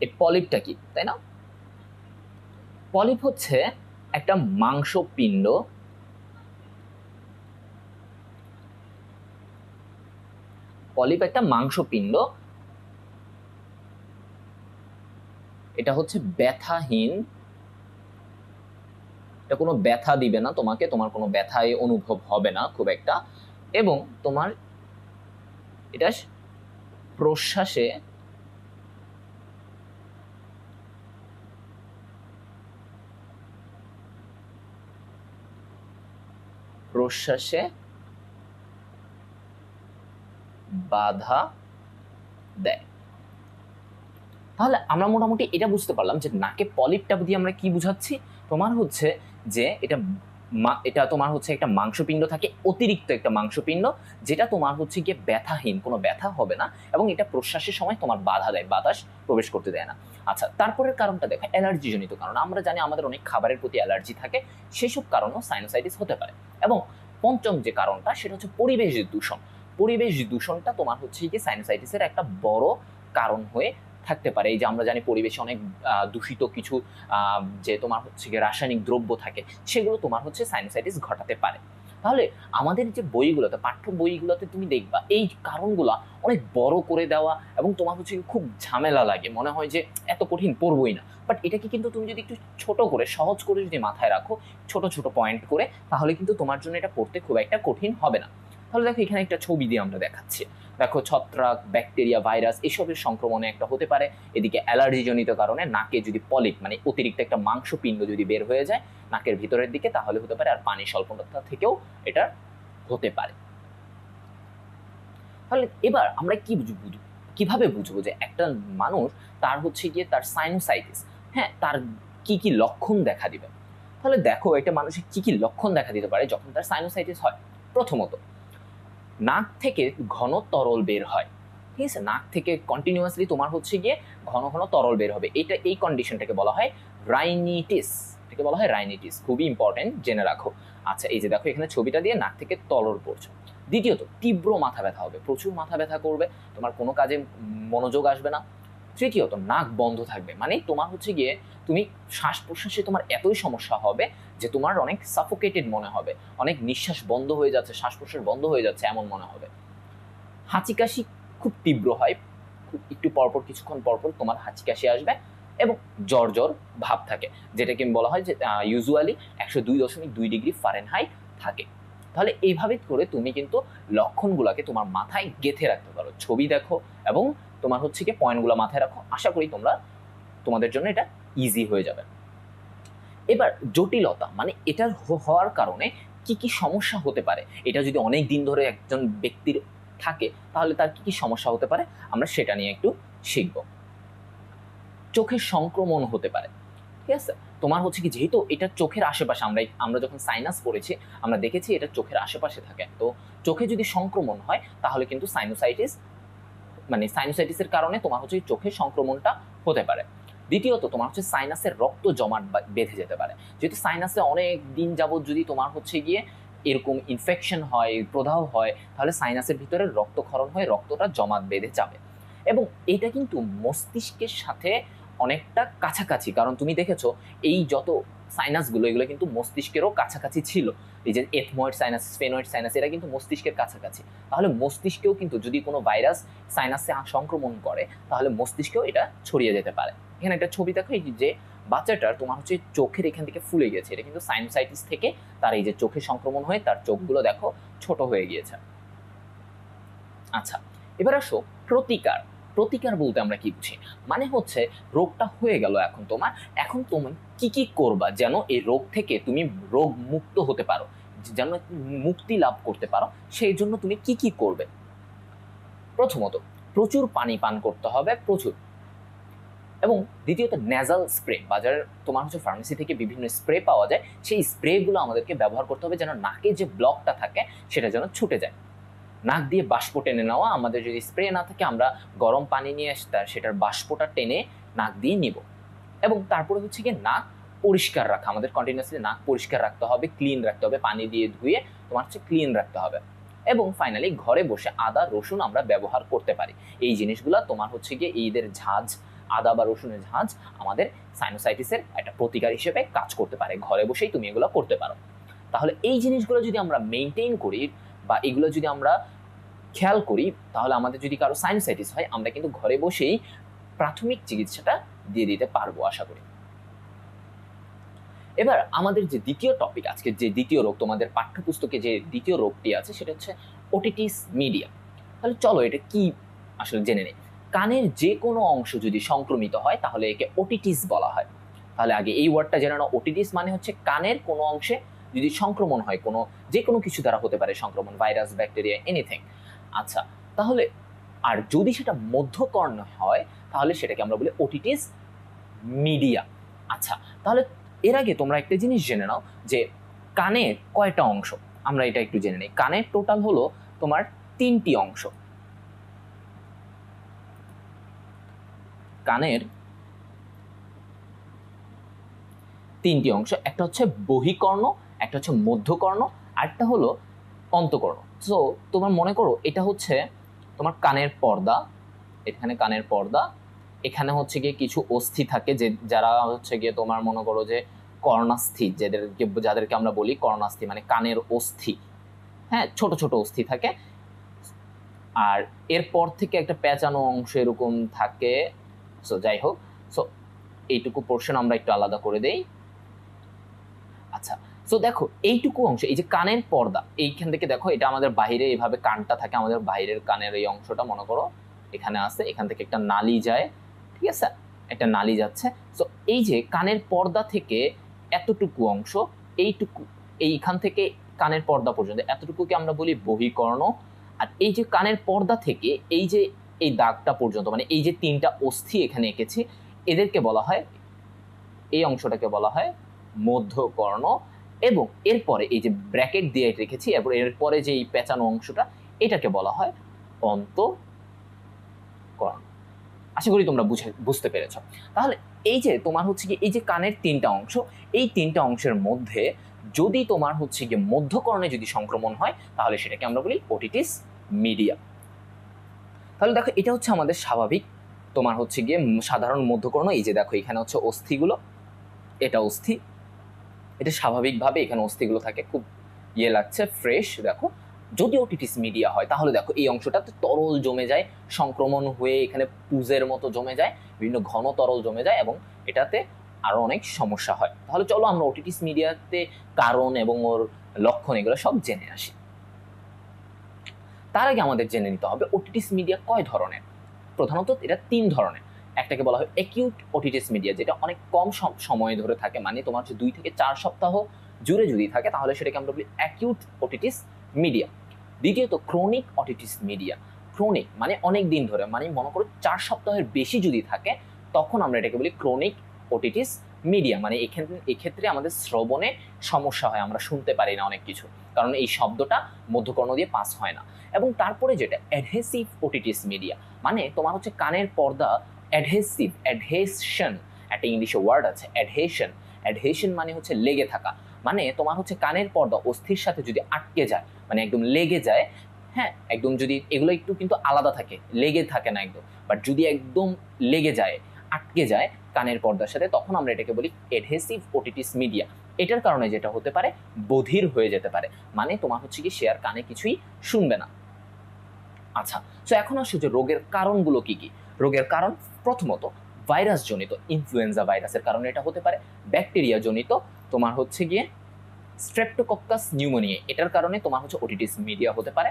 এই পলিপটা কি, তাই না? পলিপ হচ্ছে একটা মাংসপিণ্ড, পলিপ একটা মাংসপিণ্ড, এটা হচ্ছে ব্যথাহীন, এটা কোনো ব্যথা দিবে না তোমাকে, তোমার কোনো ব্যথায় অনুভব হবে না খুব একটা, এবং তোমার এটা প্রশ্বাসে প্রশ্বাসে বাধা দেয়। তাহলে আমরা মোটামুটি এটা বুঝতে পারলাম যে নাকে পলিপটা দিয়ে আমরা কি বুঝাচ্ছি, তোমার হচ্ছে যে এটা তোমার হচ্ছে একটা মাংসপিণ্ড থাকে, অতিরিক্ত একটা মাংসপিণ্ড, যেটা তোমার হচ্ছে গিয়ে ব্যথাহীন, কোনো ব্যথা হবে না, এবং এটা প্রশ্বাসের সময় তোমার বাধা দেয়, বাতাস প্রবেশ করতে দেয় না। আচ্ছা, তারপরের কারণটা দেখো, অ্যালার্জি জনিত কারণ। আমরা জানি আমাদের অনেক খাবারের প্রতি অ্যালার্জি থাকে, সেসব কারণেও সাইনোসাইটিস হতে পারে। এবং পঞ্চম যে কারণটা, সেটা হচ্ছে পরিবেশ দূষণ। পরিবেশ দূষণটা তোমার হচ্ছে গিয়ে সাইনোসাইটিসের একটা বড় কারণ হয়ে থাকতে পারে। এই যে আমরা জানি পরিবেশে অনেক দূষিত কিছু যে তোমার হচ্ছে গিয়ে রাসায়নিক দ্রব্য থাকে, সেগুলো তোমার হচ্ছে সাইনোসাইটিস ঘটাতে পারে। তাহলে আমাদের যে বইগুলোতে, পাঠ্য বইগুলোতে তুমি দেখবা এই কারণগুলো অনেক বড় করে দেওয়া, এবং তোমার হচ্ছে খুব ঝামেলা লাগে, মনে হয় যে এত কঠিন পড়বই না। বাট এটাকে কিন্তু তুমি যদি একটু ছোট করে, সহজ করে যদি মাথায় রাখো, ছোট ছোট পয়েন্ট করে, তাহলে কিন্তু তোমার জন্য এটা পড়তে খুব একটা কঠিন হবে না। তাহলে দেখো এখানে একটা ছবি দিয়ে আমরা দেখাচ্ছি। দেখো ছত্রাক, ব্যাকটেরিয়া, ভাইরাস এসবের সংক্রমণে একটা হতে পারে। এদিকে অ্যালার্জিজনিত কারণে নাকে যদি পলিপ মানে অতিরিক্ত একটা মাংসপিণ্ড যদি বের হয়ে যায় নাকের ভিতরের দিকে, তাহলে হতে পারে। আর পানি স্বল্পতা থেকেও এটা হতে পারে। তাহলে এবার আমরা কিভাবে বুঝবো যে একটা মানুষ তার হচ্ছে গিয়ে তার সাইনোসাইটিস, হ্যাঁ, তার কি কি লক্ষণ দেখা দিবে। তাহলে দেখো একটা মানুষের কি কি লক্ষণ দেখা দিতে পারে যখন তার সাইনোসাইটিস হয়। প্রথমত, নাক থেকে ঘন তরল বের হয়। ঠিক আছে, নাক থেকে কন্টিনিউয়াসলি তোমার হচ্ছে গিয়ে ঘন ঘন তরল বের হবে। এই কন্ডিশনটাকে বলা হয় রাইনিটিস। এটাকে বলা হয় রাইনিটিস, খুবই ইম্পর্টেন্ট, জেনে রাখো। আচ্ছা, এই যে দেখো এখানে ছবিটা দিয়ে নাক থেকে তরল পড়ছে। দ্বিতীয়ত, তীব্র মাথা ব্যথা হবে, প্রচুর মাথা ব্যথা করবে, তোমার কোনো কাজে মনোযোগ আসবে না। তৃতীয়ত, নাক বন্ধ থাকবে, মানে তোমার হচ্ছে গিয়ে তুমি শ্বাস প্রশ্বাসে তোমার এতই সমস্যা হবে যে তোমার অনেক সাফোকেটেড মনে হবে, অনেক নিঃশ্বাস বন্ধ হয়ে যাচ্ছে, শ্বাস প্রশ্বাস বন্ধ হয়ে যাচ্ছে এমন মনে হবে। হাঁচি কাশি খুব তীব্র হয়, খুব একটু পরপর, কিছুক্ষণ পরপর তোমার হাঁচি কাশি আসবে, এবং জ্বর জ্বর ভাব থাকে, যেটাকে বলা হয় যে ইউজুয়ালি 102.2 ডিগ্রি ফারেনহাইট থাকে। তাহলে এইভাবে করে তুমি কিন্তু লক্ষণগুলোকে তোমার মাথায় গেঁথে রাখতে পারো। ছবি দেখো এবং তোমার হচ্ছে কি পয়েন্টগুলো মাথায় রাখো, আশা করি তোমাদের জন্য এটা ইজি হয়ে যাবে। এবার জটিলতা, মানে এটার হওয়ার কারণে কি কি সমস্যা হতে পারে, এটা যদি অনেক দিন ধরে একজন ব্যক্তির থাকে তাহলে তার কি কি সমস্যা হতে পারে, আমরা সেটা নিয়ে একটু শিখব। চোখের সংক্রমণ হতে পারে। ঠিক আছে, তোমার হচ্ছে কি, যেহেতু এটা চোখের আশেপাশে, আমরা যখন সাইনাস পড়েছি আমরা দেখেছি এটা চোখের আশেপাশে থাকে, তো চোখে যদি সংক্রমণ হয় তাহলে কিন্তু সাইনোসাইটিসের কারণে তোমার হচ্ছে চোখের সংক্রমণটা হতে পারে। দ্বিতীয়ত, তোমার হচ্ছে সাইনাসের রক্ত জমাট বেঁধে যেতে পারে। যেহেতু সাইনাসে অনেক দিন যাবত যদি তোমার হচ্ছে গিয়ে এরকম ইনফেকশন হয়, প্রদাহ হয়, তাহলে সাইনাসের ভিতরে রক্তক্ষরণ হয়ে রক্তটা জমাট বেঁধে যাবে। এবং এটা কিন্তু মস্তিষ্কের সাথে অনেকটা কাছাকাছি, কারণ তুমি দেখেছো এই যত সাইনাসগুলো এগুলো কিন্তু মস্তিষ্কেরও কাছাকাছি ছিল। এই যে এথময়েড সাইনাস, স্ফেনয়েড সাইনাস, এরা কিন্তু মস্তিষ্কের কাছাকাছি। তাহলে মস্তিষ্কেও কিন্তু যদি কোনো ভাইরাস সাইনাসে সংক্রমণ করে তাহলে মস্তিষ্কেও এটা ছড়িয়ে যেতে পারে। এখানে একটা ছবি দেখো, এই যে বাচ্চাটার তোমার হচ্ছে চোখের এখান থেকে ফুলে গেছে, এটা কিন্তু সাইনোসাইটিস থেকে তার এই যে চোখে সংক্রমণ হয়ে তার চোখগুলো দেখো ছোট হয়ে গিয়েছে। আচ্ছা, এবার আসো প্রতিকার। প্রতিকার বলতে আমরা কি বুঝি, মানে হচ্ছে রোগটা হয়ে গেল, এখন তুমি কি কি করবা যেন এই রোগ থেকে তুমি রোগ মুক্ত হতে পারো, যেন মুক্তি লাভ করতে পারো, সেই জন্য তুমি কি কি করবে। প্রথমত, প্রচুর পানি পান করতে হবে, প্রচুর। এবং দ্বিতীয়ত, নেজাল স্প্রে, বাজারে তোমার হচ্ছে ফার্মেসি থেকে বিভিন্ন স্প্রে পাওয়া যায়, সেই স্প্রেগুলো আমাদেরকে ব্যবহার করতে হবে যেন নাকে যে ব্লকটা থাকে সেটা যেন ছুটে যায়। নাক দিয়ে বাষ্প টেনে নেওয়া, আমাদের যদি স্প্রে না থাকে আমরা গরম পানি নিয়ে সেটার বাষ্পটা টেনে নাক দিয়ে নিব। এবং তারপরে হচ্ছে গিয়ে নাক পরিষ্কার রাখা, আমাদের কন্টিনিউয়াসলি নাক পরিষ্কার রাখতে হবে, ক্লিন রাখতে হবে, পানি দিয়ে ধুয়ে তোমার হচ্ছে ক্লিন রাখতে হবে। এবং ফাইনালি ঘরে বসে আদা রসুন আমরা ব্যবহার করতে পারি। এই জিনিসগুলো তোমার হচ্ছে গিয়ে এইদের ঝাঁজ, আদা বা রসুনের ঝাঁজ আমাদের সাইনোসাইটিসের একটা প্রতিকার হিসেবে কাজ করতে পারে। ঘরে বসেই তুমি এগুলো করতে পারো। তাহলে এই জিনিসগুলো যদি আমরা মেনটেন করি বা এগুলো যদি আমরা খেয়াল করি, তাহলে আমাদের যদি কারো সাইনোসাইটিস হয় আমরা কিন্তু ঘরে বসেই প্রাথমিক চিকিৎসাটা দিয়ে দিতে পারবো আশা করি। এবার আমাদের যে দ্বিতীয় টপিক, আজকে যে দ্বিতীয় রোগ, তোমাদের পাঠ্যপুস্তকে যে দ্বিতীয় রোগটি আছে সেটা হচ্ছে ওটিটিস মিডিয়া। তাহলে চলো এটা কি আসলে জেনে নেই। কানের যে কোনো অংশ যদি সংক্রমিত হয় তাহলে একে ওটিটিস বলা হয়। তাহলে আগে এই ওয়ার্ডটা জেনে নাও। ওটিটিস মানে হচ্ছে কানের কোনো অংশে যদি সংক্রমণ হয়, যে কোনো কিছু দ্বারা হতে পারে সংক্রমণ, ভাইরাস, ব্যাকটেরিয়া, এনিথিং। আচ্ছা, তাহলে আর যদি সেটা মধ্যকর্ণ হয় তাহলে সেটাকে আমরা বলি ওটিটিস মিডিয়া। আচ্ছা, তাহলে এর আগে তোমরা একটা জিনিস জেনে নাও যে কানের কয়টা অংশ, আমরা এটা একটু জেনে নিই। কানের টোটাল হলো তোমার 3টি অংশ। কানের 3টি অংশ, একটা হচ্ছে বহিকর্ণ, একটা হচ্ছে মধ্যকর্ণ, আরেকটা হলো অন্তকর্ণ। সো তোমার মনে করো এটা হচ্ছে তোমার কানের পর্দা, এখানে কানের পর্দা, এখানে হচ্ছে গিয়ে কিছু অস্থি থাকে যারা হচ্ছে গিয়ে তোমার মনে করো যে কর্ণাস্থি, যাদেরকে আমরা বলি কর্ণাস্থি, মানে কানের অস্থি, হ্যাঁ, ছোট ছোট অস্থি থাকে, আর এরপর থেকে একটা পেঁচানো অংশ এরকম থাকে। সো যাই হোক, সো এইটুকু পোর্শন আমরা একটু আলাদা করে দেই। আচ্ছা, সো দেখো এইটুকু অংশ, এই যে কানের পর্দা, এইখান থেকে দেখো এটা আমাদের বাইরে এইভাবে কানটা থাকে, আমাদের বাইরের কানের এই অংশটা মনে করো এখানে আছে, এখান থেকে একটা নালী যায়, ঠিক আছে, একটা নালী যাচ্ছে। সো এই যে কানের পর্দা থেকে এতটুকু অংশ, এইটুকু, এইখান থেকে কানের পর্দা পর্যন্ত এতটুকুকে আমরা বলি বহিকর্ণ। আর এই যে কানের পর্দা থেকে এই যে এই দাগটা পর্যন্ত, মানে এই যে তিনটা অস্থি এখানে এঁকেছি, এদেরকে বলা হয়, এই অংশটাকে বলা হয় মধ্যকর্ণ। এবং এরপরে এই যে ব্র্যাকেট দিয়ে রেখেছি, এরপরে যে এই পেঁচানো অংশটা, এটাকে বলা হয় অন্তঃকর্ণ। আশা করি তোমরা বুঝতে পেরেছ। তাহলে এই যে তোমার হচ্ছে কি এই যে কানের তিনটা অংশ, এই তিনটা অংশের মধ্যে যদি তোমার হচ্ছে গিয়ে মধ্যকর্ণে যদি সংক্রমণ হয়, তাহলে সেটাকে আমরা বলি ওটিটিস মিডিয়া। তাহলে দেখো এটা হচ্ছে আমাদের স্বাভাবিক তোমার হচ্ছে গিয়ে সাধারণ মধ্যকর্ণ। এই যে দেখো এখানে হচ্ছে অস্থিগুলো, এটা অস্থি, এটা স্বাভাবিকভাবে এখানে অস্থিগুলো থাকে, খুব ইয়ে লাগছে, ফ্রেশ। দেখো যদি ওটিটিস মিডিয়া হয় তাহলে দেখো এই অংশটাতে তরল জমে যায়, সংক্রমণ হয়ে এখানে পুজের মতো জমে যায়, বিভিন্ন ঘন তরল জমে যায়, এবং এটাতে আরো অনেক সমস্যা হয়। তাহলে চলো আমরা ওটিটিস মিডিয়াতে কারণ এবং ওর লক্ষণ এগুলো সব জেনে আসি। তার আগে আমাদের জেনে নিতে হবে ওটিটিস মিডিয়া কয় ধরনের। প্রধানত এটা 3 ধরনের। একটাকে বলা হয় অ্যাকিউট ওটিটিস মিডিয়া, যেটা অনেক কম সময় ধরে থাকে, মানে তোমার হচ্ছে 2 থেকে 4 সপ্তাহ জুড়ে যদি থাকে তাহলে সেটাকে আমরা বলি অ্যাকিউট ওটিটিস মিডিয়া। দ্বিতীয়ত ক্রনিক ওটিটিস মিডিয়া। ক্রনিক মানে অনেক দিন ধরে, মানে মনে করো 4 সপ্তাহের বেশি যদি থাকে, তখন আমরা এটাকে বলি ক্রনিক ওটিটিস মিডিয়া। মানে এক্ষেত্রে আমাদের শ্রবণে সমস্যা হয়, আমরা শুনতে পারি না অনেক কিছু, কারণ এই শব্দটা মধ্যকর্ণ দিয়ে পাস হয় না। এবং তারপরে যেটা অ্যাডহেসিভ ওটিটিস মিডিয়া, মানে তোমার হচ্ছে কানের পর্দা অ্যাডহেসিভ, অ্যাডহেশন একটা ইংলিশে ওয়ার্ড আছে, অ্যাডহেশন। অ্যাডহেশন মানে হচ্ছে লেগে থাকা, মানে তোমার হচ্ছে কানের পর্দা অস্থির সাথে যদি আটকে যায়, মানে একদম লেগে যায়, হ্যাঁ একদম, যদি এগুলো একটু কিন্তু আলাদা থাকে, লেগে থাকে না একদম, বাট যদি একদম লেগে যায়, আটকে যায় কানের পর্দার সাথে, তখন আমরা এটাকে বলি অ্যাডহেসিভ ওটিটিস মিডিয়া। এটার কারণে যেটা হতে পারে, বধির হয়ে যেতে পারে, মানে তোমার হচ্ছে কি সে আর কানে কিছুই শুনবে না। আচ্ছা, তো এখন আসছে যে রোগের কারণগুলো কি কি। রোগের কারণ প্রথমত ভাইরাস জনিত, ইনফ্লুয়েঞ্জা ভাইরাসের কারণে এটা হতে পারে। ব্যাকটেরিয়া জনিত, তোমার হচ্ছে গিয়ে স্ট্রেপ্টোকক্কাস নিউমোনিয়া, এটার কারণে তোমার হচ্ছে ওটিটিস মিডিয়া হতে পারে।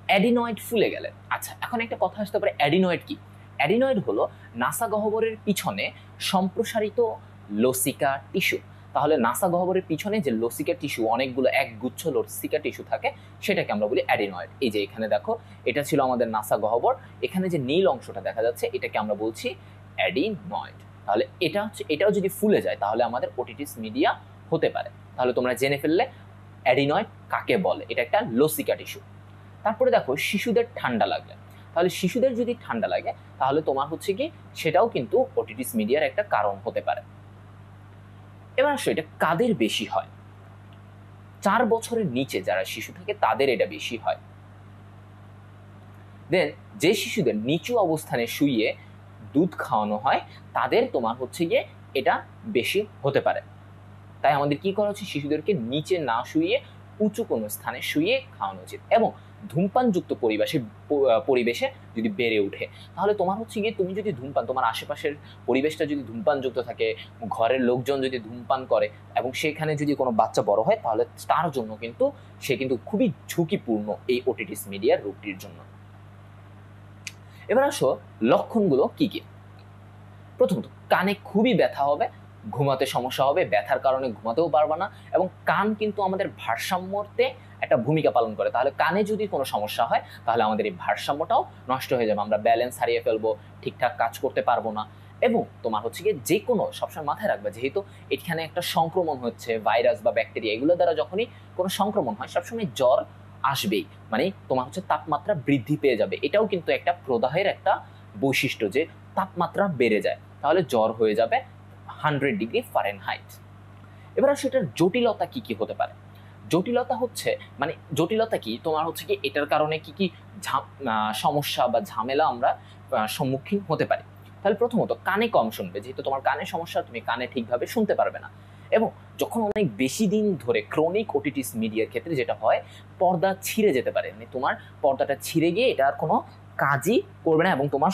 অ্যাডিনয়েড ফুলে গেলে, আচ্ছা এখন একটা কথা আসতে পারে, অ্যাডিনয়েড কি? অ্যাডিনয়েড হলো নাসা গহ্বরের পিছনে সম্প্রসারিত লসিকা টিস্যু। তাহলে নাসা গহ্বরের পিছনে যে লসিকা টিস্যু, অনেকগুলো একগুচ্ছ লসিকা টিস্যু থাকে, সেটাকে আমরা বলি অ্যাডিনয়েড। এই যে এখানে দেখো, এটা ছিল আমাদের নাসা গহ্বর, এখানে যে নীল অংশটা দেখা যাচ্ছে এটাকে আমরা বলছি অ্যাডিনয়েড। তাহলে এটাও যদি ফুলে যায় তাহলে আমাদের ওটিটিস মিডিয়া হতে পারে। তাহলে তোমরা জেনে ফেললে অ্যাডিনয়েড কাকে বলে, এটা একটা লসিকা টিস্যু। তারপরে দেখো শিশুদের ঠান্ডা লাগলে, তাহলে শিশুদের যদি ঠান্ডা লাগে তাহলে তোমার হচ্ছে কি সেটাও কিন্তু ওটিটিস মিডিয়ার একটা কারণ হতে পারে। এবার আসো এটা কাদের বেশি হয়। 4 বছরের নিচে যারা শিশু থাকে তাদের এটা বেশি হয়। দেন যে শিশুদের নিচু অবস্থানে শুইয়ে দুধ খাওয়ানো হয় তাদের তোমার হচ্ছে গিয়ে এটা বেশি হতে পারে। তাই আমাদের কি করা উচিত, শিশুদেরকে নিচে না শুইয়ে উঁচু কোনো স্থানে শুইয়ে খাওয়ানো উচিত। এবং ধূমপানযুক্ত পরিবেশে যদি বেড়ে ওঠে, তাহলে তোমার হচ্ছে গিয়ে তুমি যদি ধূমপান, তোমার আশেপাশের পরিবেশটা যদি ধূমপানযুক্ত থাকে, ঘরের লোকজন যদি ধূমপান করে এবং সেখানে যদি কোনো বাচ্চা বড় হয়, তাহলে তার জন্য কিন্তু সে কিন্তু খুবই ঝুঁকিপূর্ণ এই ওটিটিস মিডিয়ার রোগটির জন্য। এবার আসো লক্ষণগুলো কি কি। প্রথমত কানে খুবই ব্যথা হবে, ঘুমাতে সমস্যা হবে, ব্যথার কারণে ঘুমাতেও পারবে না, এবং কান কিন্তু আমাদের ভারসাম্যতে একটা ভূমিকা পালন করে। তাহলে কানে যদি কোনো সমস্যা হয় তাহলে আমাদের এই ভারসাম্যটাও নষ্ট হয়ে যাবে, আমরা ব্যালেন্স হারিয়ে ফেলবো, ঠিকঠাক কাজ করতে পারবো না। এবং তোমার হচ্ছে গিয়ে যে কোনো, সবসময় মাথায় রাখবে, যেহেতু এখানে একটা সংক্রমণ হচ্ছে, ভাইরাস বা ব্যাকটেরিয়া, এগুলো দ্বারা যখনই কোনো সংক্রমণ হয় সবসময় জ্বর আসবেই, মানে তোমার হচ্ছে তাপমাত্রা বৃদ্ধি পেয়ে যাবে। এটাও কিন্তু একটা প্রদাহের একটা বৈশিষ্ট্য, যে তাপমাত্রা বেড়ে যায়, তাহলে জ্বর হয়ে যাবে 100 ডিগ্রি ফারেনহাইট। এবার সেটার জটিলতা কি কি হতে পারে। জটিলতা হচ্ছে, মানে জটিলতা কি, তোমার হচ্ছে কি এটার কারণে কি কি সমস্যা বা ঝামেলা আমরা সম্মুখীন হতে পারি। তাহলে প্রথমত কানে কম শুনবে, যেহেতু তোমার কানে সমস্যা, তুমি কানে ঠিকভাবে শুনতে পারবে না। এবং যখন অনেক বেশি দিন ধরে ক্রনিক ওটিটিস মিডিয়ার ক্ষেত্রে যেটা হয়, পর্দা ছিঁড়ে যেতে পারে, মানে তোমার পর্দাটা ছিঁড়ে গিয়ে এটা আর কোনো কাজই করবে না এবং তোমার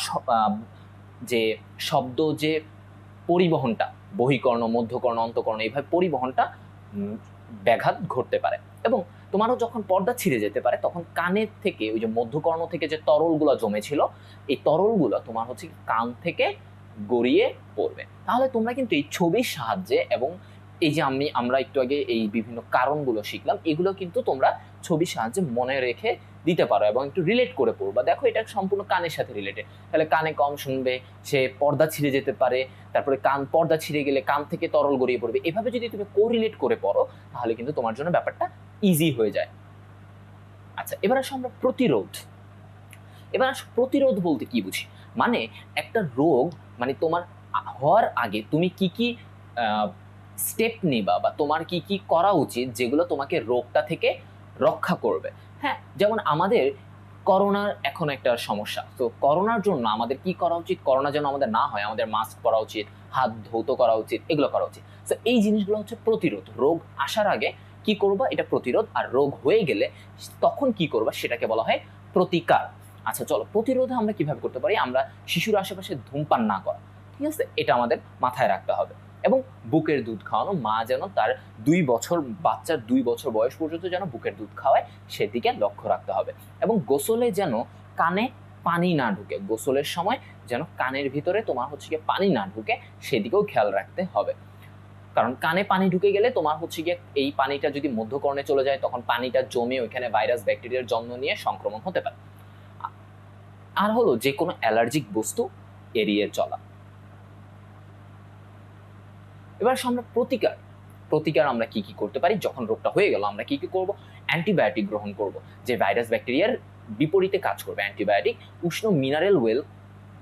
যে শব্দ যে পরিবহনটা, বহিকর্ণ, মধ্যকর্ণ, অন্তকর্ণ, এইভাবে পরিবহনটা ব্যাঘাত ঘটতে পারে। এবং তোমারও যখন পর্দা ছিঁড়ে যেতে পারে তখন কানের থেকে ওই যে মধ্যকর্ণ থেকে যে তরলগুলো জমেছিল, এই তরলগুলো তোমার হচ্ছে কান থেকে গড়িয়ে পড়বে। তাহলে তোমরা কিন্তু এই ছবির সাহায্যে এবং এই যে আমরা একটু আগে এই বিভিন্ন কারণগুলো শিখলাম, এগুলো কিন্তু তোমরা ছবির সাহায্যে মনে রেখে দিতে পারো এবং একটু রিলেট করে পড়বা। দেখো এটা সম্পূর্ণ কানের সাথে রিলেটেড, তাহলে কানে কম শুনবে, সে পর্দা ছিঁড়ে যেতে পারে, তারপরে পর্দা ছিঁড়ে গেলে কান থেকে তরল গড়িয়ে পড়বে। এভাবে যদি তুমি কোরিলেট করে পড়ো তাহলে কিন্তু তোমার জন্য ব্যাপারটা ইজি হয়ে যায়। আচ্ছা, এবার আসো আমরা প্রতিরোধ। এবার আসো প্রতিরোধ বলতে কি বুঝি, মানে একটা রোগ, মানে তোমার হওয়ার আগে তুমি কি কি স্টেপ নিবা বা তোমার কি কি করা উচিত যেগুলো তোমাকে রোগটা থেকে রক্ষা করবে। হ্যাঁ, যেমন আমাদের করোনার এখন একটা সমস্যা, তো করোনার জন্য আমাদের কি করা উচিত, করোনা যেন আমাদের না হয় আমাদের মাস্ক পরা উচিত, হাত ধৌত করা উচিত, এগুলো করা উচিত। তো এই জিনিসগুলো হচ্ছে প্রতিরোধ। রোগ আসার আগে কি করবা এটা প্রতিরোধ, আর রোগ হয়ে গেলে তখন কি করবা সেটাকে বলা হয় প্রতিকার। আচ্ছা চলো, প্রতিরোধ আমরা কিভাবে করতে পারি, আমরা শিশুর আশেপাশে ধূমপান না করা, ঠিক আছে, এটা আমাদের মাথায় রাখতে হবে। এবং বুকের দুধ খাওয়ানো, মা যেন তার 2 বছর, বাচ্চার 2 বছর বয়স পর্যন্ত যেন বুকের দুধ খাওয়ায় সেদিকে লক্ষ্য রাখতে হবে। এবং গোসলে যেন কানে পানি না ঢুকে, গোসলের সময় যেন কানের ভিতরে তোমার হচ্ছে গিয়ে পানি না ঢুকে সেদিকেও খেয়াল রাখতে হবে। কারণ কানে পানি ঢুকে গেলে তোমার হচ্ছে গিয়ে এই পানিটা যদি মধ্যকর্ণে চলে যায় তখন পানিটা জমে ওইখানে ভাইরাস ব্যাকটেরিয়ার জন্ম নিয়ে সংক্রমণ হতে পারে। আর হলো যে কোনো অ্যালার্জিক বস্তু এড়িয়ে চলা। এবার আমরা প্রতিকার আমরা কি কি করতে পারি, যখন রোগটা হয়ে গেল আমরা কি কি করব, অ্যান্টিবায়োটিক গ্রহণ করব, যে ভাইরাস ব্যাকটেরিয়ার বিপরীতে কাজ করবে অ্যান্টিবায়োটিক। উষ্ণ মিনারেল ওয়েল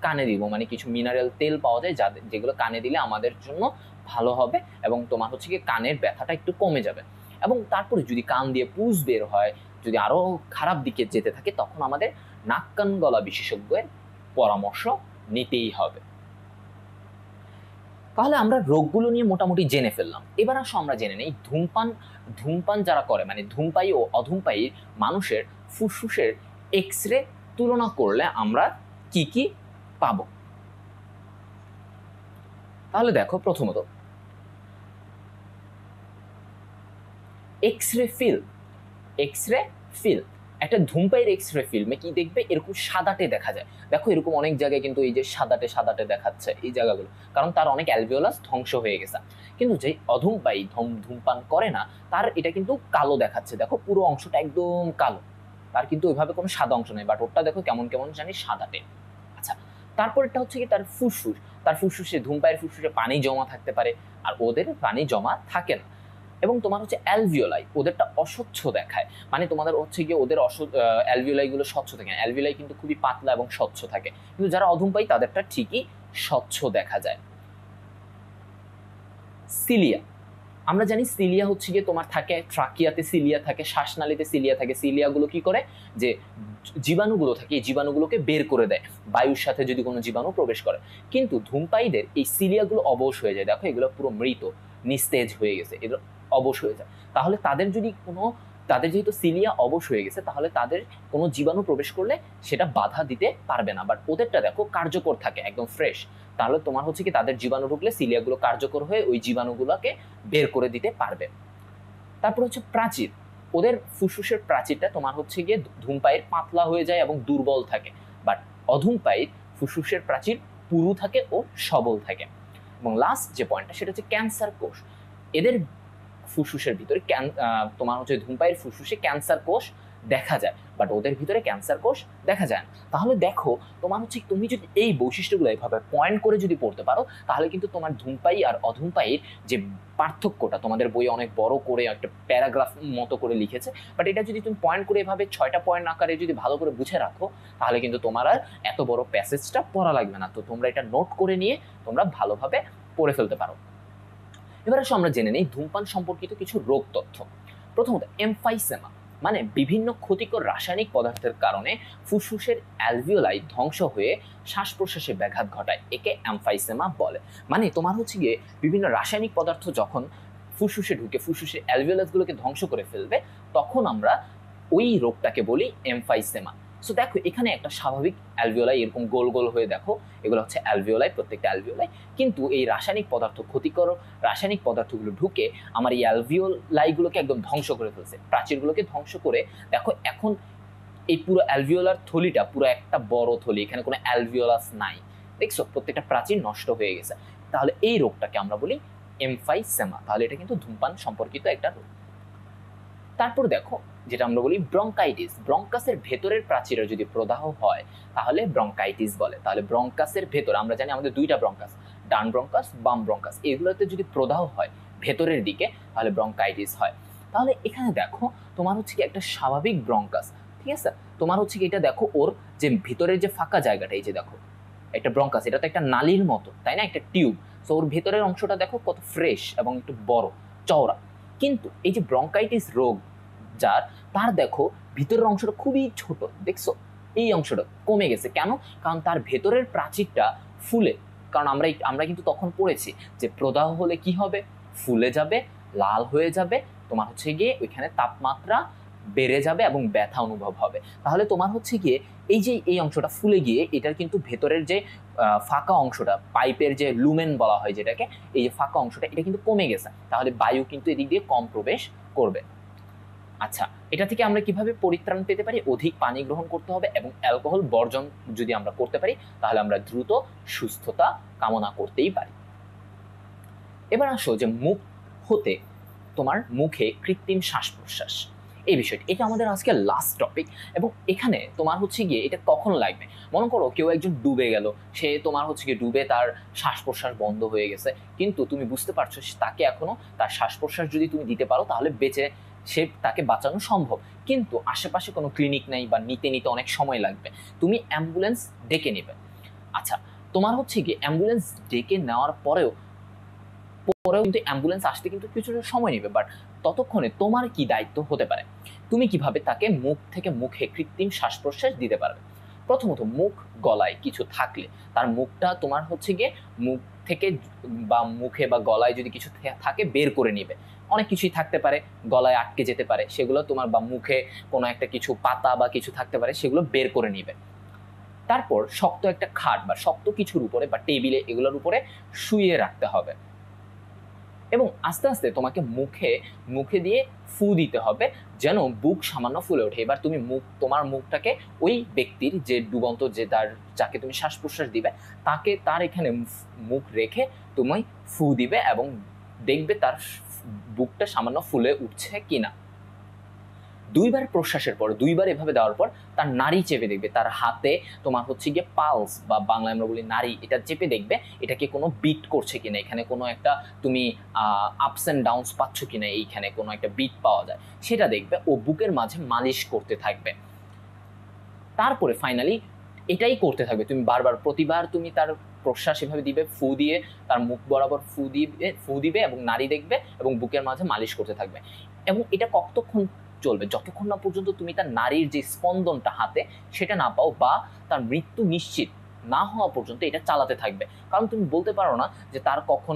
কানে দিব, মানে কিছু মিনারেল তেল পাওয়া যায় যেগুলো কানে দিলে আমাদের জন্য ভালো হবে এবং তোমার হচ্ছে কি কানের ব্যথাটা একটু কমে যাবে। এবং তারপরে যদি কান দিয়ে পুজ বের হয়, যদি আরো খারাপ দিকে যেতে থাকে, তখন আমাদের নাক কান গলা বিশেষজ্ঞের পরামর্শ নিতেই হবে। তাহলে আমরা রোগগুলো নিয়ে মোটামুটি জেনে ফেললাম। এবার আসো আমরা জেনে নেই ধূমপান যারা করে, মানে ধূমপায়ী ও অধূমপায়ী মানুষের ফুসফুসের এক্স-রে তুলনা করলে আমরা কি কি পাবো। তাহলে দেখো, প্রথমত এক্স-রে ফিল্ম, একটা ধূমপায়ীর এক্স-রে ফিল্মে কি দেখবে, এরকম সাদাটে দেখা যায়। দেখো এরকম অনেক জায়গায় কিন্তু এই যে সাদাটে দেখাচ্ছে এই জায়গাগুলো, কারণ তার অনেক অ্যালভিওলাস ধ্বংস হয়ে গেছে। কিন্তু যে অধূমপায়ী ধূমপান করে না তার এটা কিন্তু কালো দেখাচ্ছে, দেখো পুরো অংশটা একদম কালো, তার কিন্তু ওইভাবে কোনো সাদা অংশ নেই, বাট ওটা দেখো কেমন কেমন জানি সাদাটে। আচ্ছা, তারপরটা হচ্ছে কি তার ফুসফুসে ধূমপায়ীর ফুসফুসে পানি জমা থাকতে পারে, আর ওদের পানি জমা থাকে না। এবং তোমার হচ্ছে অ্যালভিওলাই, ওদেরটা অস্বচ্ছ দেখায়, মানে তোমাদের হচ্ছে গিয়ে ওদের অ্যালভিওলাই গুলো স্বচ্ছ থাকে, অ্যালভিওলাই কিন্তু খুবই পাতলা এবং স্বচ্ছ থাকে, কিন্তু যারা অধূমপায়ী তাদেরটা ঠিকই স্বচ্ছ দেখা যায়। সিলিয়া, আমরা জানি সিলিয়া হচ্ছে গিয়ে তোমার থাকে ট্রাকিয়াতে সিলিয়া থাকে, শ্বাসনালীতে সিলিয়া থাকে। সিলিয়াগুলো কি করে, যে জীবাণুগুলো থাকে এই জীবাণুগুলোকে বের করে দেয় বায়ুর সাথে যদি কোনো জীবাণু প্রবেশ করে। কিন্তু ধূমপায়ীদের এই সিলিয়াগুলো অবশ হয়ে যায়, দেখো এগুলো পুরো মৃত, নিস্তেজ হয়ে গেছে, এগুলো অবশ হয়ে যায়। তাহলে তাদের যেহেতু সিলিয়া অবশ হয়ে গেছে, তাহলে তাদের কোনো জীবাণু প্রবেশ করলে সেটা বাধা দিতে পারবে না। বাট ওদেরটা দেখো কার্যকর থাকে, একদম ফ্রেশ। তাহলে তোমার হচ্ছে কি তাদের জীবাণু ঢুকলে সিলিয়াগুলো কার্যকর হয়ে ওই জীবাণুগুলোকে বের করে দিতে পারবে। তারপর হচ্ছে প্রাচীর, ওদের ফুসফুসের প্রাচীরটা তোমার হচ্ছে গিয়ে ধূমপায়ীর পাতলা হয়ে যায় এবং দুর্বল থাকে, বাট অধূমপায়ীর ফুসফুসের প্রাচীর পুরু থাকে ও সবল থাকে। এবং লাস্ট যে পয়েন্টটা সেটা হচ্ছে ক্যান্সার কোষ। এদের ফুসফুসের ভিতরে তোমার হচ্ছে ধূমপায়ীর ফুসফুসে ক্যান্সার কোষ দেখা যায়, বাট ওদের ভিতরে ক্যান্সার কোষ দেখা যায় না। তাহলে দেখো তোমার হচ্ছে তুমি যদি এই বৈশিষ্ট্যগুলো এইভাবে পয়েন্ট করে যদি পড়তে পারো, তাহলে কিন্তু তোমার ধূমপায়ী আর অধূমপায়ীর যে পার্থক্যটা তোমাদের বইয়ে অনেক বড় করে একটা প্যারাগ্রাফ মতো করে লিখেছে, বাট এটা যদি তুমি পয়েন্ট করে এভাবে 6টা পয়েন্ট আকারে যদি ভালো করে বুঝে রাখো, তাহলে কিন্তু তোমার আর এত বড় প্যাসেজটা পড়া লাগবে না। তো তোমরা এটা নোট করে নিয়ে তোমরা ভালোভাবে পড়ে ফেলতে পারো। এবার আসো আমরা জেনে নেই ধূমপান সম্পর্কিত কিছু রোগ তথ্য। প্রথমত এমফাইসেমা, মানে বিভিন্ন ক্ষতিকর রাসায়নিক পদার্থের কারণে ফুসফুসের অ্যালভিওলাই ধ্বংস হয়ে শ্বাস প্রশ্বাসে ব্যাঘাত ঘটায়, একে এমফাইসেমা বলে। মানে তোমার হচ্ছে গিয়ে বিভিন্ন রাসায়নিক পদার্থ যখন ফুসফুসে ঢুকে ফুসফুসের অ্যালভিওলাসগুলোকে ধ্বংস করে ফেলবে, তখন আমরা ওই রোগটাকে বলি এমফাইসেমা। সো দেখো এখানে একটা স্বাভাবিক অ্যালভিওলাই এরকম গোল গোল হয়ে দেখো, এগুলো হচ্ছে অ্যালভিওলাই, প্রত্যেকটা অ্যালভিওলাই। কিন্তু এই রাসায়নিক পদার্থ, ক্ষতিকর রাসায়নিক পদার্থগুলো ঢুকে আমার এই অ্যালভিওলাইগুলোকে একদম ধ্বংস করে ফেলছে, প্রাচীরগুলোকে ধ্বংস করে। দেখো এখন এই পুরো অ্যালভিওলার থলিটা পুরো একটা বড় থলি, এখানে কোনো অ্যালভিওলাস নাই, দেখছো প্রত্যেকটা প্রাচীর নষ্ট হয়ে গেছে। তাহলে এই রোগটাকে আমরা বলি এমফাইসেমা। তাহলে এটা কিন্তু ধূমপান সম্পর্কিত একটা রোগ। তারপর দেখো যেটা আমরা বলি ব্রঙ্কাইটিস। ব্রঙ্কাসের ভেতরের প্রাচীরে যদি প্রদাহ হয় তাহলে ব্রঙ্কাইটিস বলে। তাহলে ব্রঙ্কাসের ভেতর, আমরা জানি আমাদের দুইটা ব্রঙ্কাস, ডান ব্রঙ্কাস, বাম ব্রঙ্কাস, এগুলোতে যদি প্রদাহ হয় ভেতরের দিকে তাহলে ব্রঙ্কাইটিস হয়। তাহলে এখানে দেখো তোমার হচ্ছে কি একটা স্বাভাবিক ব্রঙ্কাস, ঠিক আছে, তোমার হচ্ছে কি এটা দেখো ওর যে ভিতরের যে ফাঁকা জায়গাটা, এই যে দেখো একটা ব্রঙ্কাস, এটা তো একটা নালীর মতো তাই না, একটা টিউব। সো ওর ভেতরের অংশটা দেখো কত ফ্রেশ এবং একটু বড় চওড়া। কিন্তু এই যে ব্রঙ্কাইটিস রোগ যার, তার দেখো ভিতরের অংশটা খুবই ছোট, দেখছো এই অংশটা কমে গেছে। কেন? কারণ তার ভেতরের প্রাচীরটা ফুলে, কারণ আমরা কিন্তু তখন পড়েছি যে প্রদাহ হলে কি হবে, ফুলে যাবে, লাল হয়ে যাবে, তোমার হচ্ছে গিয়ে ওইখানে তাপমাত্রা বেড়ে যাবে এবং ব্যথা অনুভব হবে। তাহলে তোমার হচ্ছে গিয়ে এই যে এই অংশটা ফুলে গিয়ে এটার কিন্তু ভেতরের যে ফাঁকা অংশটা, পাইপের যে লুমেন বলা হয় যেটাকে, এই যে ফাঁকা অংশটা, এটা কিন্তু কমে গেছে। তাহলে বায়ু কিন্তু এদিক দিয়ে কম প্রবেশ করবে। আচ্ছা, এটা থেকে আমরা কিভাবে পরিত্রাণ পেতে পারি? অধিক পানি গ্রহণ করতে হবে এবং অ্যালকোহল বর্জন যদি আমরা করতে পারি তাহলে আমরা দ্রুত সুস্থতা কামনা করতেই পারি। এবার আসো যে মুখ হতে তোমার মুখে কৃত্রিম শ্বাস প্রশ্বাস, এই বিষয়টি, এটা আমাদের আজকে লাস্ট টপিক। এবং এখানে তোমার হচ্ছে গিয়ে এটা কখন লাগবে, মনে করো কেউ একজন ডুবে গেল, সে তোমার হচ্ছে গিয়ে ডুবে তার শ্বাস প্রশ্বাস বন্ধ হয়ে গেছে, কিন্তু তুমি বুঝতে পারছো তাকে এখনো তার শ্বাস প্রশ্বাস যদি তুমি দিতে পারো তাহলে তাকে বাঁচানো সম্ভব, কিন্তু আশেপাশে কোনো ক্লিনিক নেই বা নিতে অনেক সময় লাগবে, তুমি অ্যাম্বুলেন্স ডেকে নেবে। আচ্ছা, তোমার হচ্ছে গিয়ে অ্যাম্বুলেন্স ডেকে নেওয়ার পরেও কিন্তু অ্যাম্বুলেন্স আসতে কিন্তু কিছুটা সময় নেবে, বাট ততক্ষণে তোমার কি দায়িত্ব হতে পারে, তুমি কিভাবে তাকে মুখ থেকে মুখে কৃত্রিম শ্বাস প্রশ্বাস দিতে পারবে। প্রথমত মুখ গলায় কিছু থাকলে তার মুখটা তোমার হচ্ছে গিয়ে মুখ থেকে বা মুখে বা গলায় যদি কিছু থাকে বের করে নিবে। অনেক কিছুই থাকতে পারে, গলায় আটকে যেতে পারে, সেগুলো তোমার, বা মুখে কোনো একটা কিছু পাতা বা কিছু থাকতে পারে, সেগুলো বের করে নিবে। তারপর শক্ত একটা খাট বা শক্ত কিছুর উপরে বা টেবিলে এগুলোর উপরে শুইয়ে রাখতে হবে এবং আস্তে আস্তে তোমাকে মুখে দিয়ে ফু দিতে হবে যেন বুক সামান্য ফুলে ওঠে। এবার তুমি তোমার মুখটাকে ওই ব্যক্তির যে ডুবন্ত, যে যাকে তুমি শ্বাস প্রশ্বাস দিবে, তার এখানে মুখ রেখে তুমি ফু দিবে এবং দেখবে তার বুকটা সামান্য ফুলে উঠছে কিনা। দুইবার প্রশ্বাসের পর, দুইবার এভাবে দেওয়ার পর তার নাড়ি চেপে দেখবে, তার হাতে তোমার হচ্ছে গিয়ে পালস বা বাংলায় আমরা বলি নাড়ি, এটা চেপে দেখবে এটাকে কোনো বিট করছে কিনা, এখানে কোনো একটা তুমি আপস অ্যান্ড ডাউনস পাচ্ছ কিনা, এইখানে কোনো একটা বিট পাওয়া যায় সেটা দেখবে, ও বুকের মাঝে মালিশ করতে থাকবে। তারপরে ফাইনালি এটাই করতে থাকবে তুমি বারবার, প্রতিবার তুমি তার প্রশ্বাস এভাবে দিবে, ফু দিয়ে তার মুখ বরাবর ফু দিবে এবং নাড়ি দেখবে এবং বুকের মাঝে মালিশ করতে থাকবে। এবং এটা কতক্ষণ চলবে? যতক্ষণ না পর্যন্ত তুমি তার নারীর যে স্পন্দনটা হাতে সেটা না পাও বা তার মৃত্যু নিশ্চিত না হওয়া পর্যন্ত এটা চালাতে থাকবে। কারণ তুমি বলতে পারো না যে তার কখন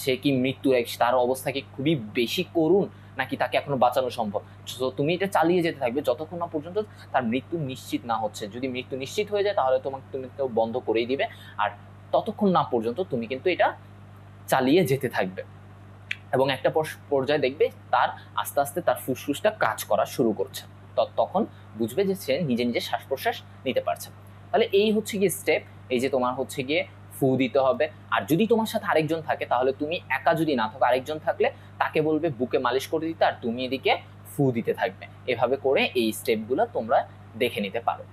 সে কি মৃত্যু, তার অবস্থা কি খুবই বেশি করুণ নাকি তাকে এখনো বাঁচানো সম্ভব। তো তুমি এটা চালিয়ে যেতে থাকবে যতক্ষণ না পর্যন্ত তার মৃত্যু নিশ্চিত না হচ্ছে। যদি মৃত্যু নিশ্চিত হয়ে যায় তাহলে তুমি তো বন্ধ করেই দিবে, আর ততক্ষণ না পর্যন্ত তুমি কিন্তু এটা চালিয়ে যেতে থাকবে। এবং একটা পর্যায়ে দেখবে তার আস্তে আস্তে তার ফুসফুসটা কাজ করা শুরু করছে, তখন বুঝবে যে সে নিজে নিজে শ্বাস প্রশ্বাস নিতে পারছে। তাহলে এই হচ্ছে গিয়ে স্টেপ, এই যে তোমার হচ্ছে গিয়ে ফু দিতে হবে। আর যদি তোমার সাথে আরেকজন থাকে তাহলে তুমি একা যদি না থাকো, আরেকজন থাকলে তাকে বলবে বুকে মালিশ করে দিতে আর তুমি এদিকে ফু দিতে থাকবে। এভাবে করে এই স্টেপগুলো তোমরা দেখে নিতে পারো।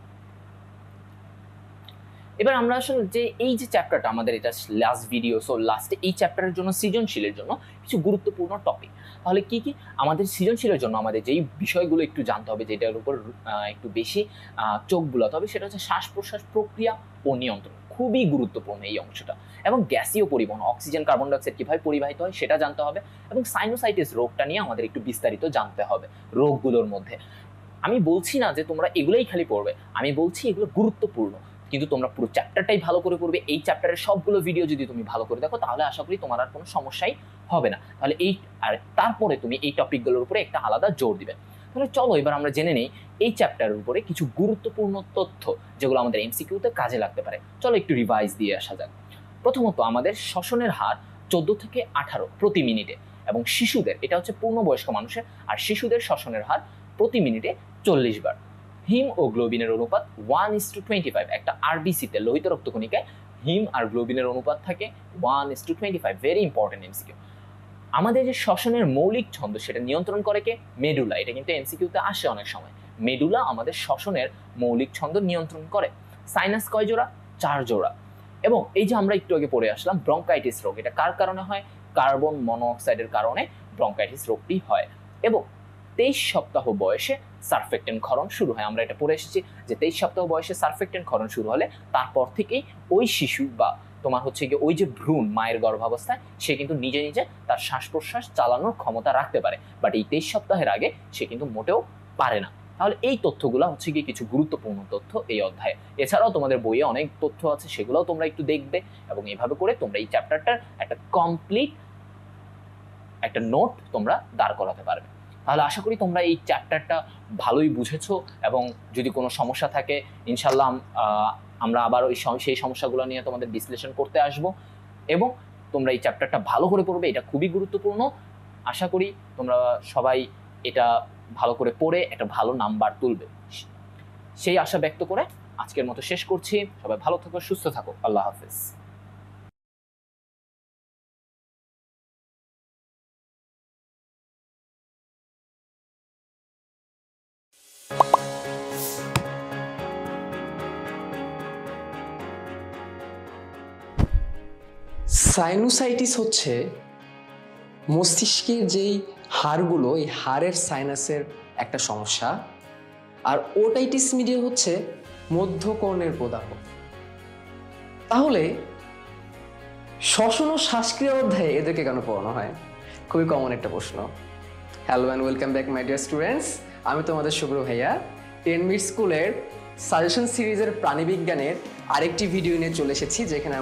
এবার আমরা আসলে যে এই যে চ্যাপ্টারটা আমাদের, এটা লাস্ট ভিডিও, সো লাস্টে এই চ্যাপ্টারের জন্য সৃজনশীলের জন্য কিছু গুরুত্বপূর্ণ টপিক। তাহলে কি কি আমাদের সৃজনশীলের জন্য আমাদের যেই বিষয়গুলো একটু জানতে হবে, যেটার উপর একটু বেশি চোখ বুলাতে হবে, সেটা হচ্ছে শ্বাস প্রশ্বাস প্রক্রিয়া ও নিয়ন্ত্রণ। খুবই গুরুত্বপূর্ণ এই অংশটা। এবং গ্যাসীয় পরিবহন, অক্সিজেন কার্বন ডাইঅক্সাইড কিভাবে পরিবাহিত হয় সেটা জানতে হবে। এবং সাইনোসাইটিস রোগটা নিয়ে আমাদের একটু বিস্তারিত জানতে হবে। রোগগুলোর মধ্যে আমি বলছি না যে তোমরা এগুলোই খালি পড়বে, আমি বলছি এগুলো গুরুত্বপূর্ণ, কিন্তু তোমরা পুরো চ্যাপ্টারটাই ভালো করে পড়বে। এই চ্যাপ্টারের সবগুলো ভিডিও যদি তুমি ভালো করে দেখো তাহলে আশা করি তোমার আর কোনো সমস্যাই হবে না। তাহলে তারপরে তুমি এই টপিকগুলোর উপরে একটা আলাদা জোর দিবে। তাহলে চলো এবার আমরা জেনে নেই এই চ্যাপ্টারের উপরে কিছু গুরুত্বপূর্ণ তথ্য যেগুলো আমাদের এমসিকিউতে কাজে লাগতে পারে। চলো একটু রিভাইজ দিয়ে আসা যাক। প্রথমত আমাদের শ্বসনের হার 14 থেকে 18 প্রতি মিনিটে, এবং শিশুদের, এটা হচ্ছে পূর্ণবয়স্ক মানুষের, আর শিশুদের শ্বসনের হার প্রতি মিনিটে 40 বার। হিম ও গ্লোবিনের অনুপাত 1:25। একটা আরবিসিতে, লোহিত রক্তকণিকায় হিম আর গ্লোবিনের অনুপাত থাকে 1:25। Very important MCQ. আমাদের যে শ্বসনের মৌলিক ছন্দ সেটা নিয়ন্ত্রণ করে কে? মেডুলা। এটা কিন্তু এমসিকিউতে আসে অনেক সময়। মেডুলা আমাদের শ্বসনের মৌলিক ছন্দ নিয়ন্ত্রণ করে। সাইনাস কয় জোড়া? 4 জোড়া। এবং এই যে আমরা একটু আগে পড়ে আসলাম ব্রঙ্কাইটিস রোগ, এটা কার কারণে হয়? কার্বন মনোঅক্সাইডের কারণে ব্রঙ্কাইটিস রোগটি হয়। এবং 23 সপ্তাহ বয়সে সারফেক্টেন্ট ক্ষরণ শুরু হয়। আমরা এটা পড়ে এসেছি যে 23 সপ্তাহ বয়সে সারফেক্টেন্ট ক্ষরণ শুরু হলে তারপর থেকেই ওই শিশু বা তোমার হচ্ছে গিয়ে ওই যে ভ্রূণ মায়ের গর্ভাবস্থায় সে কিন্তু নিজে নিজে তার শ্বাস প্রশ্বাস চালানোর ক্ষমতা রাখতে পারে, বাট এই 23 সপ্তাহের আগে সে কিন্তু মোটেও পারে না। তাহলে এই তথ্যগুলো হচ্ছে গিয়ে কিছু গুরুত্বপূর্ণ তথ্য এই অধ্যায়ে। এছাড়াও তোমাদের বইয়ে অনেক তথ্য আছে, সেগুলোও তোমরা একটু দেখবে, এবং এইভাবে করে তোমরা এই চ্যাপ্টারটার একটা কমপ্লিট একটা নোট তোমরা দাঁড় করাতে পারবে। তাহলে আশা করি তোমরা এই চ্যাপ্টারটা ভালোই বুঝেছো, এবং যদি কোনো সমস্যা থাকে ইনশাল্লাহ আমরা আবার সেই সমস্যাগুলো নিয়ে তোমাদের বিশ্লেষণ করতে আসব, এবং তোমরা এই চ্যাপ্টারটা ভালো করে পড়বে। এটা খুবই গুরুত্বপূর্ণ। আশা করি তোমরা সবাই এটা ভালো করে পড়ে একটা ভালো নাম্বার তুলবে, সেই আশা ব্যক্ত করে আজকের মতো শেষ করছি। সবাই ভালো থাকো, সুস্থ থাকো। আল্লাহ হাফেজ। সাইনোসাইটিস হচ্ছে মস্তিষ্কের যেই হাড়গুলো, এই হাড়ের সাইনাসের একটা সমস্যা। আর ওটাইটিস মিডিয়া হচ্ছে মধ্যকর্ণের প্রদাহ। তাহলে শ্বসন ও শ্বাসক্রিয়া অধ্যায়ে এদেরকে কেন পড়ানো হয়? খুবই কমন একটা প্রশ্ন। Hello and welcome back my dear students. আমি তোমাদের শুভ্র ভাইয়া 10 মিনিট স্কুলের সাজেশন সিরিজের প্রাণীবিজ্ঞানের আরেকটি ভিডিও নিয়ে চলে এসেছি, যেখানে